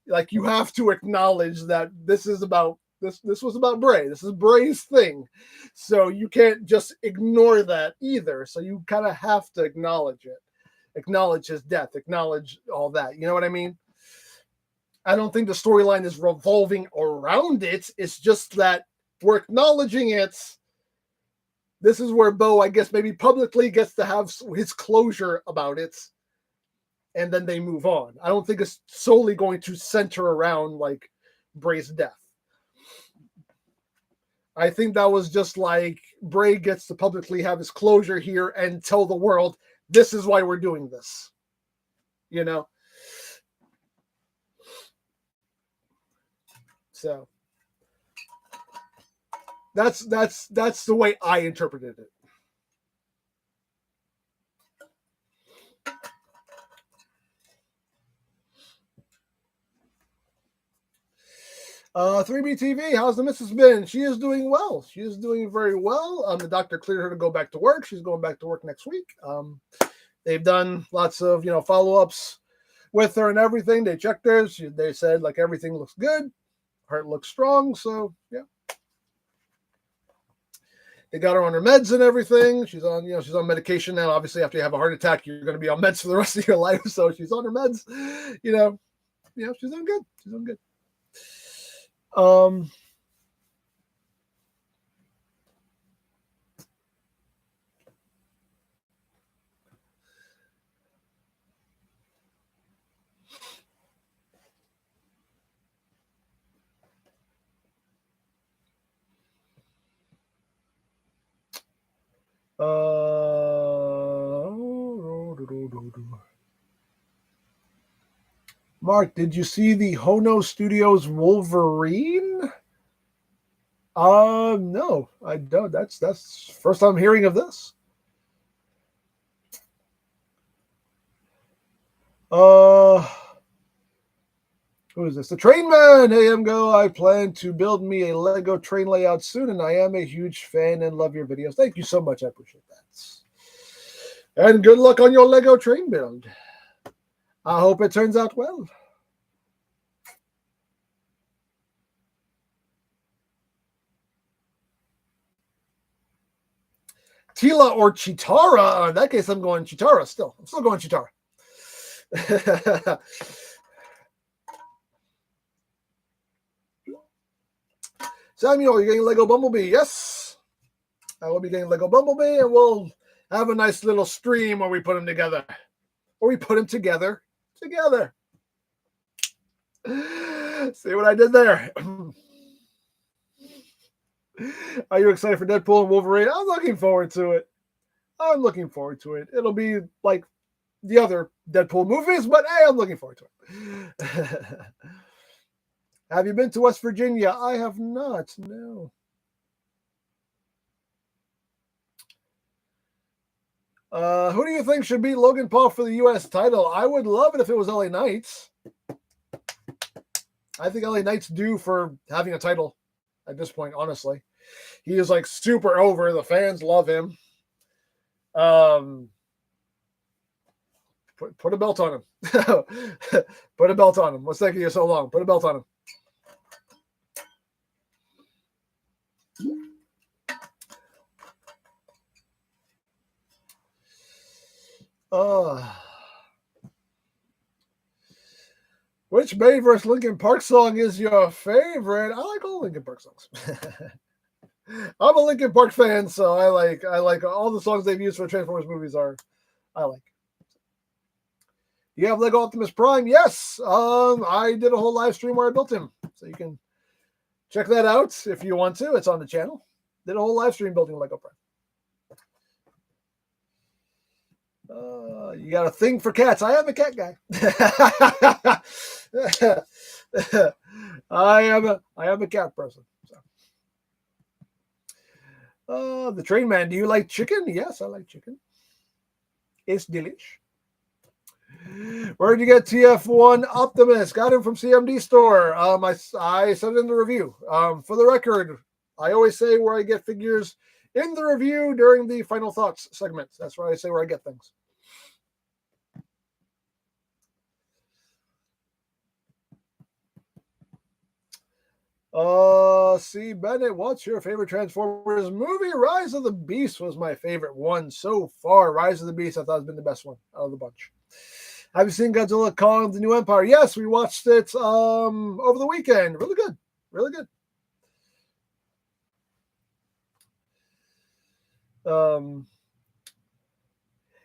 like, you have to acknowledge that this is about this was about Bray. This is Bray's thing. So you can't just ignore that either. So you kind of have to acknowledge it. Acknowledge his death, acknowledge all that. You know what I mean? I don't think the storyline is revolving around it. It's just that we're acknowledging it, this is where Bo, I guess, maybe publicly gets to have his closure about it, and then they move on. I don't think it's solely going to center around like Bray's death. I think that was just like Bray gets to publicly have his closure here and tell the world, this is why we're doing this. You know? So that's the way I interpreted it. Uh, 3BTV, how's the missus been? She is doing well. She is doing very well. The doctor cleared her to go back to work. She's going back to work next week. They've done lots of, follow-ups with her and everything. They checked her. They said, like, everything looks good. Heart looks strong. So, yeah. They got her on her meds and everything. She's on, she's on medication now. Obviously, after you have a heart attack, you're going to be on meds for the rest of your life. So she's on her meds. She's doing good. She's doing good. Mark, did you see the Hono Studios Wolverine? No, I don't. That's first I'm hearing of this. Who is this? The Train Man. Hey, EmGo. I plan to build me a Lego train layout soon, and I am a huge fan and love your videos. Thank you so much. I appreciate that. And good luck on your Lego train build. I hope it turns out well. Tila or Chitara? In that case, I'm going Chitara still. I'm still going Chitara. Samuel, you're getting Lego Bumblebee? Yes. I will be getting Lego Bumblebee, and we'll have a nice little stream where we put them together. Or we put them together. See what I did there? Are you excited for Deadpool and Wolverine? I'm looking forward to it. It'll be like the other Deadpool movies, but hey, I'm looking forward to it. Have you been to West Virginia? I have not, no. Who do you think should beat Logan Paul for the U.S. title? I would love it if it was LA Knights. I think LA Knight's due for having a title at this point, honestly. He is like super over. The fans love him. Put a belt on him. Put a belt on him. What's taking you so long? Put a belt on him. Which Bay vs. Linkin Park song is your favorite? I like all Linkin Park songs. I'm a Linkin Park fan, so I like all the songs they've used for Transformers movies I like. You have Lego Optimus Prime? Yes. I did a whole live stream where I built him, so you can check that out if you want to. It's on the channel. Did a whole live stream building Lego Prime. You got a thing for cats. I am a cat guy. I am a cat person. So. The Train Man. Do you like chicken? Yes, I like chicken. It's delish. Where did you get TF1 Optimus? Got him from CMD store. I said it in the review. For the record, I always say where I get figures in the review during the final thoughts segment. That's where I say where I get things. C. Bennett, what's your favorite Transformers movie? Rise of the Beast was my favorite one so far. Rise of the Beast, I thought has been the best one out of the bunch. Have you seen Godzilla Kong: The New Empire? Yes, we watched it over the weekend. Really good. Really good.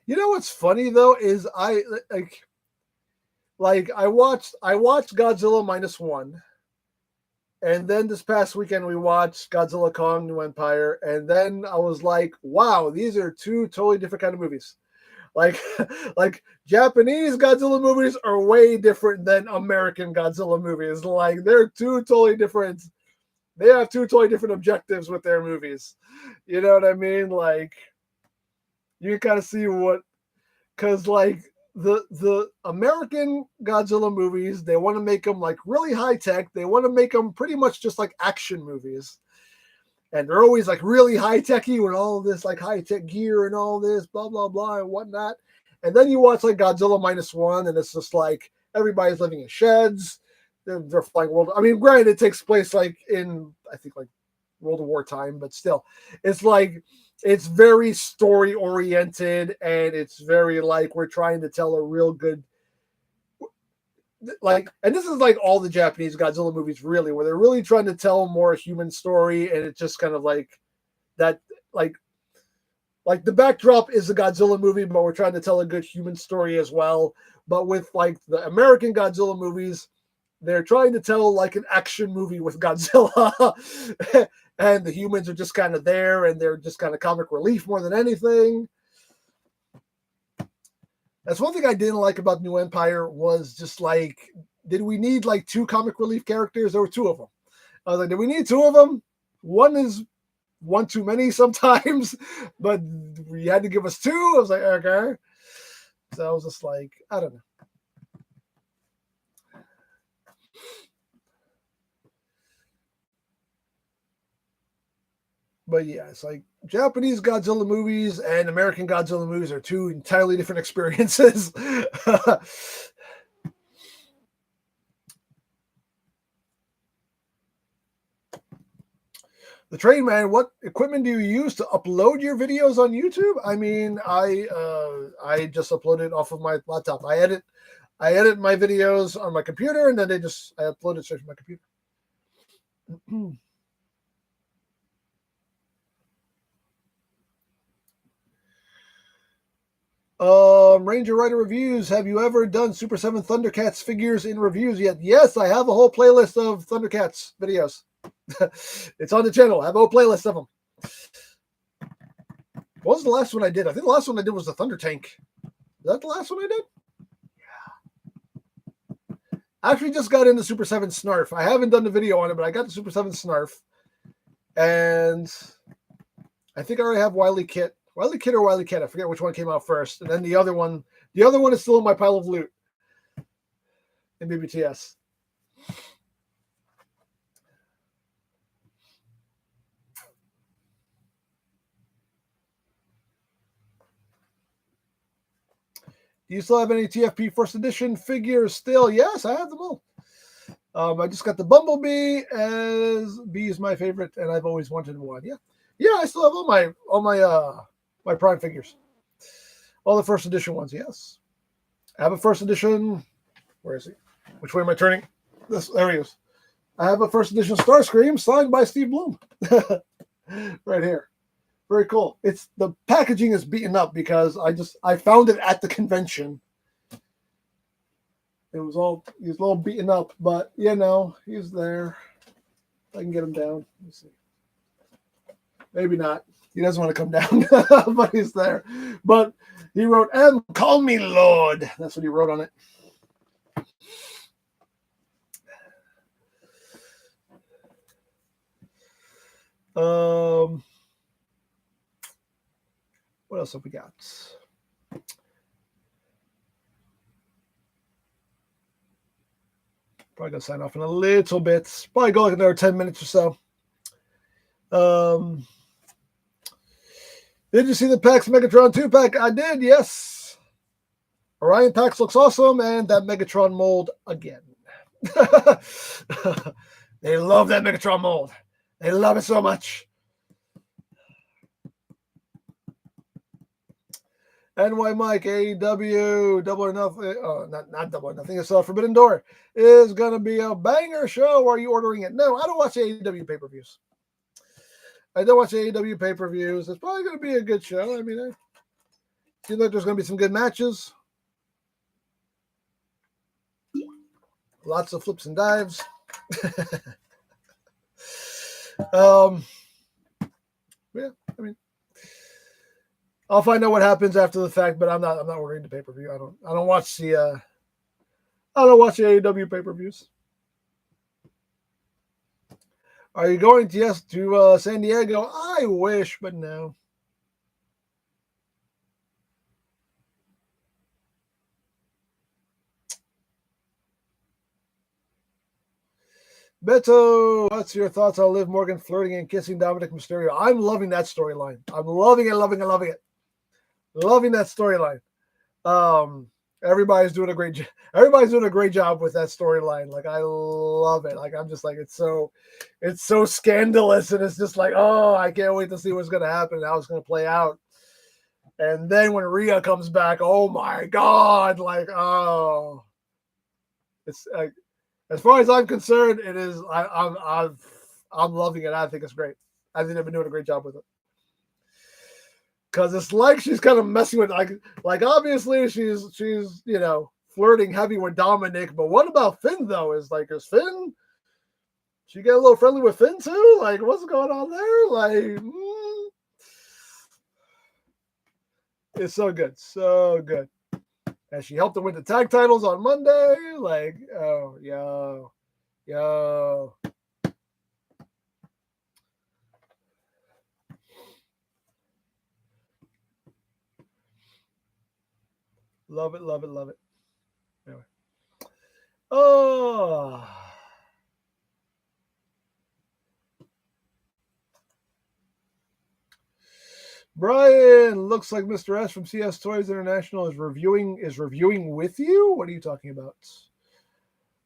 You know what's funny though is I watched Godzilla -1, and then this past weekend we watched Godzilla Kong New Empire, and then I was like, wow, these are two totally different kind of movies. Like like Japanese Godzilla movies are way different than American Godzilla movies. Like they're two totally different. They have two totally different objectives with their movies. You know what I mean? Like you can kind of see what, because like the American Godzilla movies, they want to make them like really high tech. They want to make them pretty much just like action movies, and they're always like really high techy with all this like high tech gear and all this blah blah blah and whatnot. And then you watch like Godzilla -1, and it's just like everybody's living in sheds. They're flying world. I mean, granted, it takes place like in I think like World of War time, but still, it's like it's very story oriented, and it's very like we're trying to tell a real good like, and this is like all the Japanese Godzilla movies really, where they're really trying to tell a more human story, and it's just kind of like that like the backdrop is a Godzilla movie, but we're trying to tell a good human story as well. But with like the American Godzilla movies, they're trying to tell like an action movie with Godzilla. And the humans are just kind of there, and they're just kind of comic relief more than anything. That's one thing I didn't like about New Empire was just like, did we need like two comic relief characters? There were two of them. I was like, did we need two of them? One is one too many sometimes, but you had to give us two. I was like, okay. So I was just like, I don't know. But yeah, it's like Japanese Godzilla movies and American Godzilla movies are two entirely different experiences. The Train Man, what equipment do you use to upload your videos on YouTube? I mean, I just upload it off of my laptop. I edit my videos on my computer, and then I upload it straight from my computer. Ranger Rider Reviews. Have you ever done Super 7 Thundercats figures in reviews yet? Yes, I have a whole playlist of Thundercats videos. It's on the channel. I have a whole playlist of them. What was the last one I did? I think the last one I did was the Thunder Tank. Is that the last one I did? Yeah. I actually just got into Super 7 Snarf. I haven't done the video on it, but I got the Super 7 Snarf. And I think I already have Wily Kit. Wily Kid or Wily Cat, I forget which one came out first. And then the other one is still in my pile of loot in BBTS. Do you still have any TFP first edition figures still? Yes, I have them all. I just got the Bumblebee, as B is my favorite, and I've always wanted one. Yeah, I still have all my Prime figures. All the first edition ones, yes. I have a first edition. Where is he? Which way am I turning? There he is. I have a first edition Starscream signed by Steve Bloom. Right here. Very cool. It's the packaging is beaten up because I found it at the convention. He was all beaten up, but he's there. I can get him down. Let's see. Maybe not. He doesn't want to come down, but he's there. But he wrote, "M, call me Lord." That's what he wrote on it. What else have we got? Probably gonna sign off in a little bit. Probably go like another 10 minutes or so. Did you see the PAX Megatron 2-pack? I did, yes. Orion PAX looks awesome, and that Megatron mold again. They love that Megatron mold. They love it so much. NY Mike, AEW, Double or Nothing, not Double or Nothing, it's Forbidden Door, is going to be a banger show. Are you ordering it? No, I don't watch AEW pay-per-views. I don't watch AEW pay-per-views. It's probably going to be a good show. I mean, I feel like there's going to be some good matches. Lots of flips and dives. Yeah, I mean, I'll find out what happens after the fact, but I'm not ordering the pay-per-view. I don't watch the AEW pay-per-views. Are you going to San Diego? I wish, but no. Beto, what's your thoughts on Liv Morgan flirting and kissing Dominic Mysterio? I'm loving that storyline. I'm loving it. Loving that storyline. Everybody's doing a great job. Everybody's doing a great job with that storyline. Like, I love it. Like, I'm just like, it's so scandalous, and it's just like, oh, I can't wait to see what's gonna happen and how it's gonna play out. And then when Rhea comes back, oh my god, like, oh, it's like, as far as I'm concerned, it is. I'm loving it. I think it's great. I think they've been doing a great job with it. Because it's like she's kind of messing with, like obviously she's flirting heavy with Dominic, but what about Finn though? Is Finn? She get a little friendly with Finn too? Like, what's going on there? Like, it's so good, so good. And she helped him win the tag titles on Monday. Like, oh, yo. Love it. Anyway. Oh. Brian, looks like Mr. S from CS Toys International is reviewing with you. What are you talking about?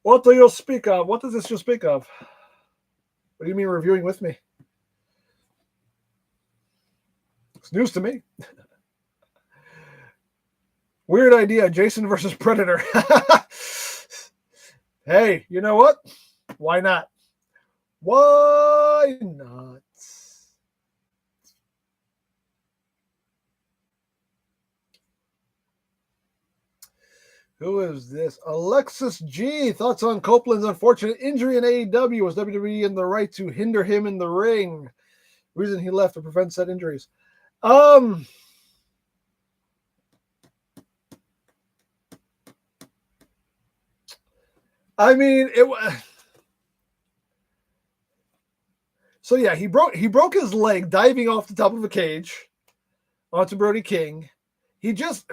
What do you speak of? What does this you speak of? What do you mean reviewing with me? It's news to me. Weird idea, Jason versus Predator. Hey, you know what? Why not? Why not? Who is this? Alexis G. Thoughts on Copeland's unfortunate injury in AEW? Was WWE in the right to hinder him in the ring? Reason he left to prevent said injuries. I mean, it was. So yeah, he broke his leg diving off the top of a cage onto Brody King. He just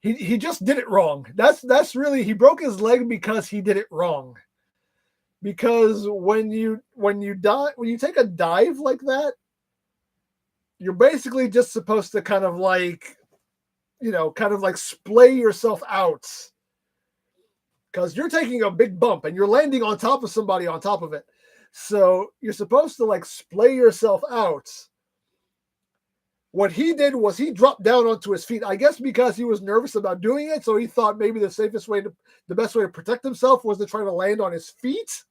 did it wrong. That's really, he broke his leg because he did it wrong. Because when you take a dive like that, you're basically just supposed to kind of like splay yourself out. Because you're taking a big bump and you're landing on top of somebody on top of it. So you're supposed to like splay yourself out. What he did was he dropped down onto his feet, I guess because he was nervous about doing it. So he thought maybe the best way to protect himself was to try to land on his feet.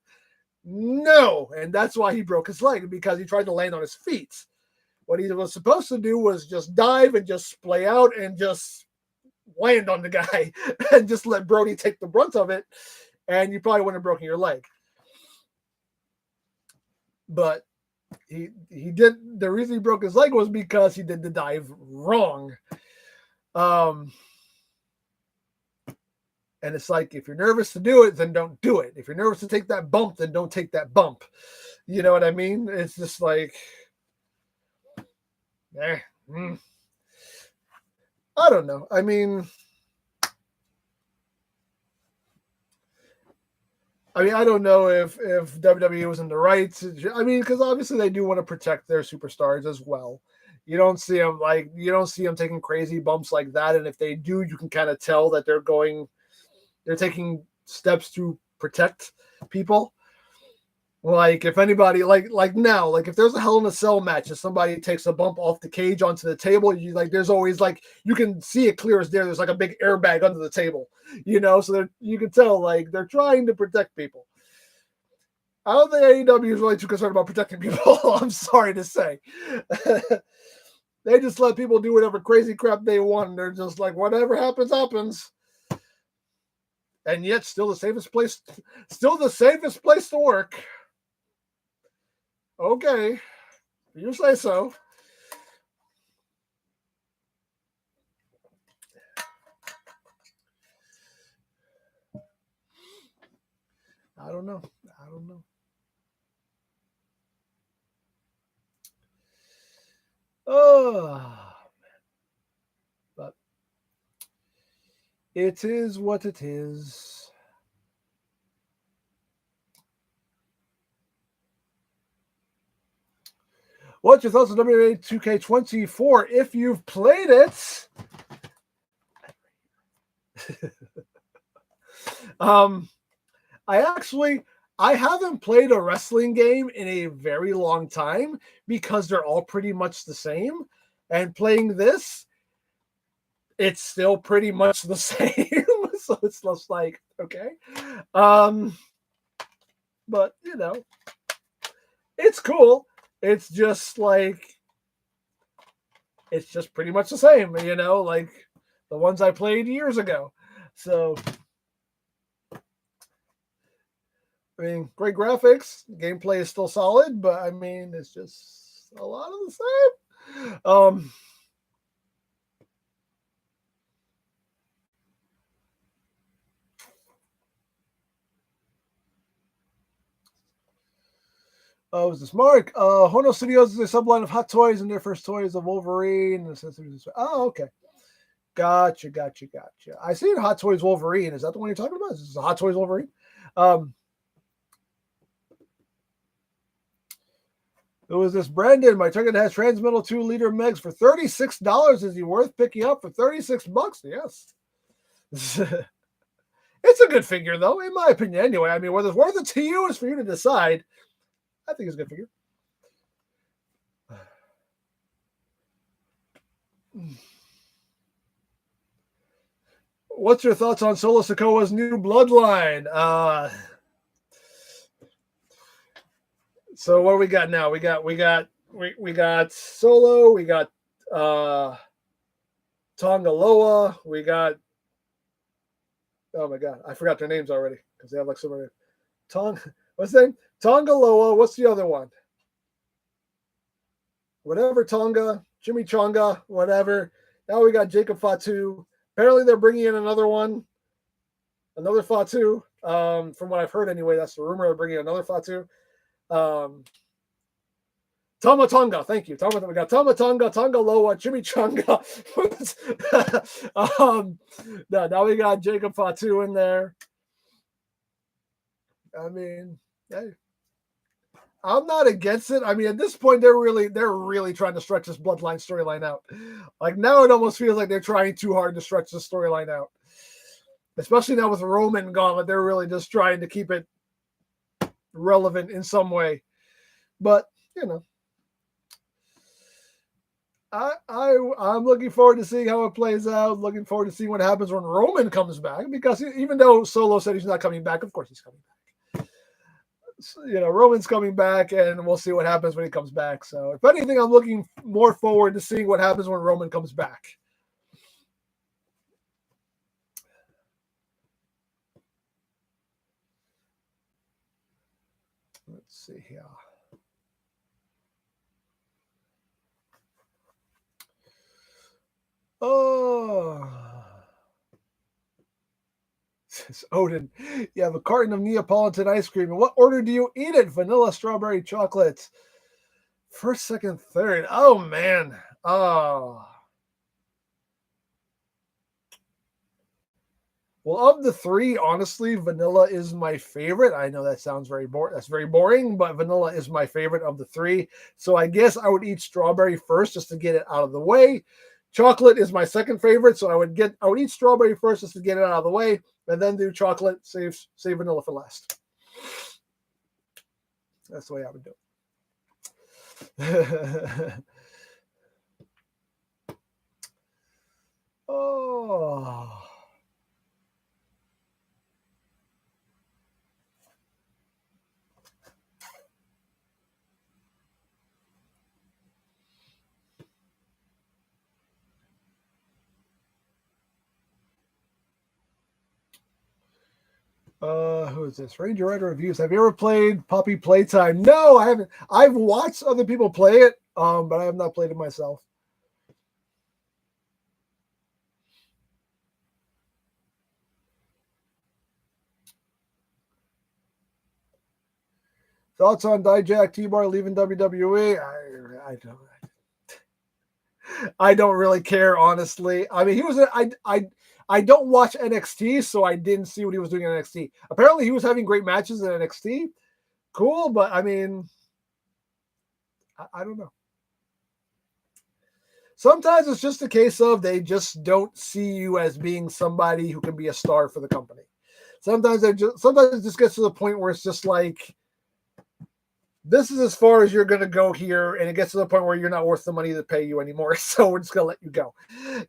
No. And that's why he broke his leg, because he tried to land on his feet. What he was supposed to do was just dive and just splay out and just land on the guy and just let Brody take the brunt of it. And you probably wouldn't have broken your leg. But he did, the reason he broke his leg was because he did the dive wrong. And it's like, if you're nervous to do it, then don't do it. If you're nervous to take that bump, then don't take that bump. You know what I mean? It's just like, I don't know. I mean, I don't know if WWE was in the right. Because obviously they do want to protect their superstars as well. You don't see them taking crazy bumps like that. And if they do, you can kind of tell that they're taking steps to protect people. Like if anybody, like now, like if there's a Hell in a Cell match and somebody takes a bump off the cage onto the table, there's always you can see it clear as day. There's like a big airbag under the table, so you can tell they're trying to protect people. I don't think AEW is really too concerned about protecting people. I'm sorry to say. They just let people do whatever crazy crap they want. They're just like, whatever happens, happens. And yet, still the safest place to work. Okay, you say so. I don't know. Oh, but it is what it is. What's your thoughts on WWE 2K24 if you've played it? I haven't played a wrestling game in a very long time because they're all pretty much the same. And playing this, it's still pretty much the same. So it's just like, okay. But you know, it's cool. It's just like, it's just pretty much the same, you know, like the ones I played years ago. So, I mean, great graphics. Gameplay is still solid, but I mean, it's just a lot of the same. Oh, is this Mark? Hono Studios is a subline of Hot Toys, and their first toy is a Wolverine. Oh, okay. Gotcha. I seen Hot Toys Wolverine. Is that the one you're talking about? Is this Hot Toys Wolverine? Who is this? Brandon, my target has Transmetal 2-liter megs for $36. Is he worth picking up for $36? Yes. It's a good figure, though, in my opinion, anyway. I mean, whether it's worth it to you is for you to decide. I think it's a good figure. What's your thoughts on Solo Sikoa's new Bloodline? So what do we got now? We got Solo, we got Tongaloa, we got, oh my god, I forgot their names already because they have like so many. What's the name? Tongaloa. What's the other one? Whatever, Tonga, Jimmy Chonga, whatever. Now we got Jacob Fatu. Apparently they're bringing in another one, another Fatu. From what I've heard anyway, that's the rumor. They're bringing another Fatu. Tama Tonga, thank you. We got Tama Tonga, Tonga Loa, Jimmy Chunga. Now we got Jacob Fatu in there. I mean, hey, I'm not against it. I mean, at this point, they're really trying to stretch this Bloodline storyline out. Like now, it almost feels like they're trying too hard to stretch the storyline out. Especially now with Roman gone, like they're really just trying to keep it relevant in some way. But you know, I'm looking forward to seeing how it plays out. Looking forward to seeing what happens when Roman comes back. Because even though Solo said he's not coming back, of course he's coming back. You know, Roman's coming back, and we'll see what happens when he comes back. So, if anything, I'm looking more forward to seeing what happens when Roman comes back. Let's see here. Oh, says Odin. You have a carton of Neapolitan ice cream. In what order do you eat it? Vanilla, strawberry, chocolate. First, second, third. Oh man. Oh. Well, of the three, honestly, vanilla is my favorite. I know that sounds very boring. That's very boring, but vanilla is my favorite of the three. So I guess I would eat strawberry first just to get it out of the way. Chocolate is my second favorite, so I would eat strawberry first just to get it out of the way, and then do chocolate. Save vanilla for last. That's the way I would do it. Oh. Who is this? Ranger Rider Reviews. Have you ever played Poppy Playtime? No, I haven't. I've watched other people play it, but I have not played it myself. Thoughts on Dijak T-Bar leaving WWE? I don't really care, honestly. I mean, he was. I don't watch NXT, so I didn't see what he was doing in NXT. Apparently, he was having great matches in NXT. Cool, but I mean, I don't know. Sometimes it's just a case of they just don't see you as being somebody who can be a star for the company. Sometimes it just gets to the point where it's just like, this is as far as you're going to go here, and it gets to the point where you're not worth the money to pay you anymore, so we're just going to let you go.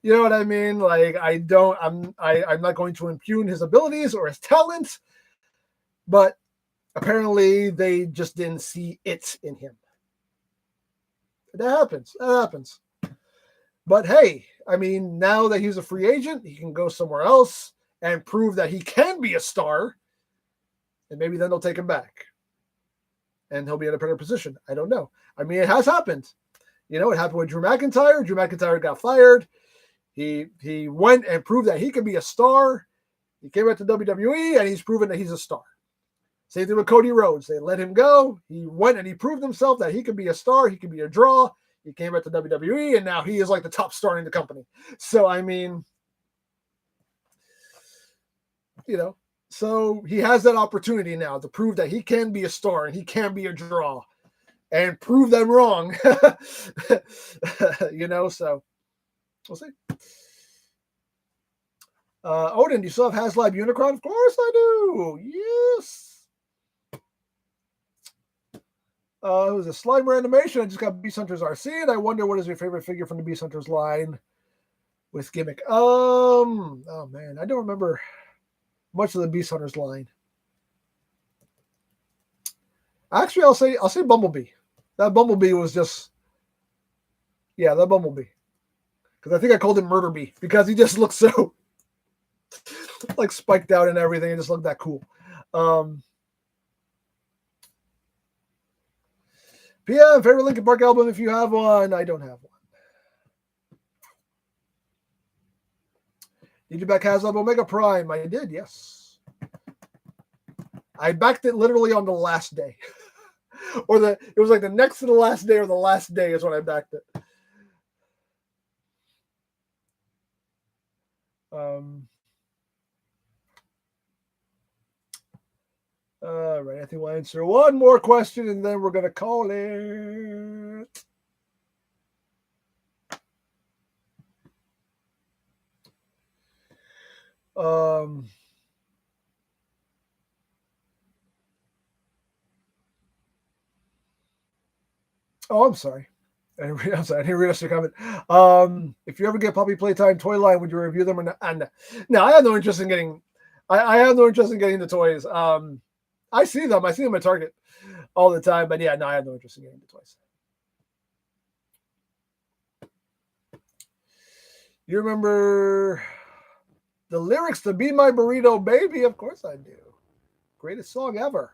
You know what I mean? Like, I'm not going to impugn his abilities or his talent, but apparently they just didn't see it in him. That happens. But hey, I mean, now that he's a free agent, he can go somewhere else and prove that he can be a star, and maybe then they'll take him back. And he'll be in a better position. I don't know. I mean, it has happened. You know, it happened with Drew McIntyre. Drew McIntyre got fired. He went and proved that he could be a star. He came back to WWE, and he's proven that he's a star. Same thing with Cody Rhodes. They let him go. He went and he proved himself that he could be a star. He could be a draw. He came back to WWE, and now he is like the top star in the company. So, I mean, you know, so he has that opportunity now to prove that he can be a star and he can be a draw and prove them wrong. You know, so we'll see. Odin, do you still have HasLab Unicron? Of course I do. Yes. Who's a Slimer animation? I just got Beast Hunters RC, and I wonder what is your favorite figure from the Beast Hunters line with gimmick. Oh man, I don't remember much of the Beast Hunters line. Actually, I'll say Bumblebee. That Bumblebee was just, yeah, that Bumblebee. Because I think I called him Murder Bee because he just looked so like spiked out and everything. It just looked that cool. PM, favorite Linkin Park album if you have one. I don't have one. Did you back HasLab Omega Prime? I did, yes. I backed it literally on the last day. It was like the next to the last day or the last day is when I backed it. All right, I think we'll answer one more question and then we're going to call it. Oh, I'm sorry. I didn't realize your comment. If you ever get Puppy Playtime toy line, would you review them or not? No, I have no interest in getting. I have no interest in getting the toys. I see them. I see them at Target all the time. But yeah, no, I have no interest in getting the toys. You remember the lyrics to "Be My Burrito Baby"? Of course I do. Greatest song ever.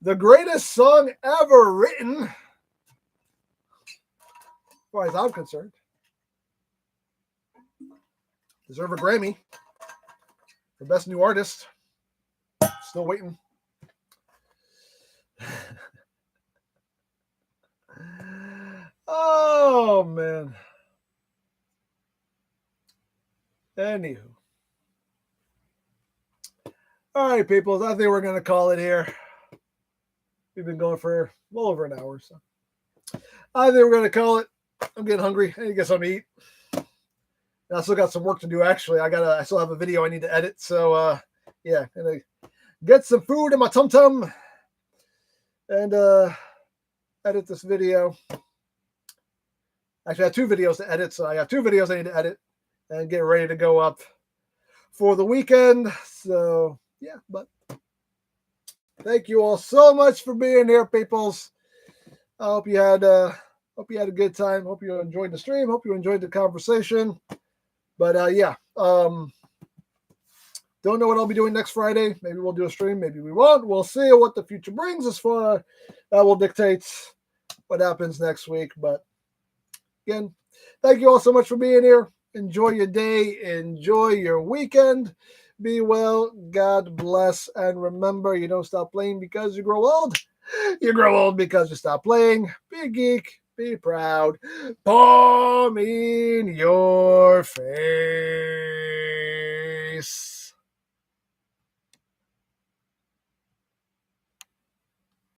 The greatest song ever written, as far as I'm concerned. Deserve a Grammy for Best New Artist. Still waiting. Oh, man. Anywho. All right, people. I think we're going to call it here. We've been going for well over an hour. So I think we're going to call it. I'm getting hungry. I need to get something to eat. And I still got some work to do, actually. I still have a video I need to edit. So, yeah. Gonna get some food in my tum-tum and edit this video. Actually, I have 2 videos to edit, so I got 2 videos I need to edit and get ready to go up for the weekend. So, yeah, but thank you all so much for being here, peoples. I hope you had a good time. Hope you enjoyed the stream. Hope you enjoyed the conversation. But yeah, Don't know what I'll be doing next Friday. Maybe we'll do a stream. Maybe we won't. We'll see what the future brings as far. That will dictate what happens next week. But again, thank you all so much for being here. Enjoy your day. Enjoy your weekend. Be well. God bless. And remember, you don't stop playing because you grow old. You grow old because you stop playing. Be a geek. Be proud. Palm in your face.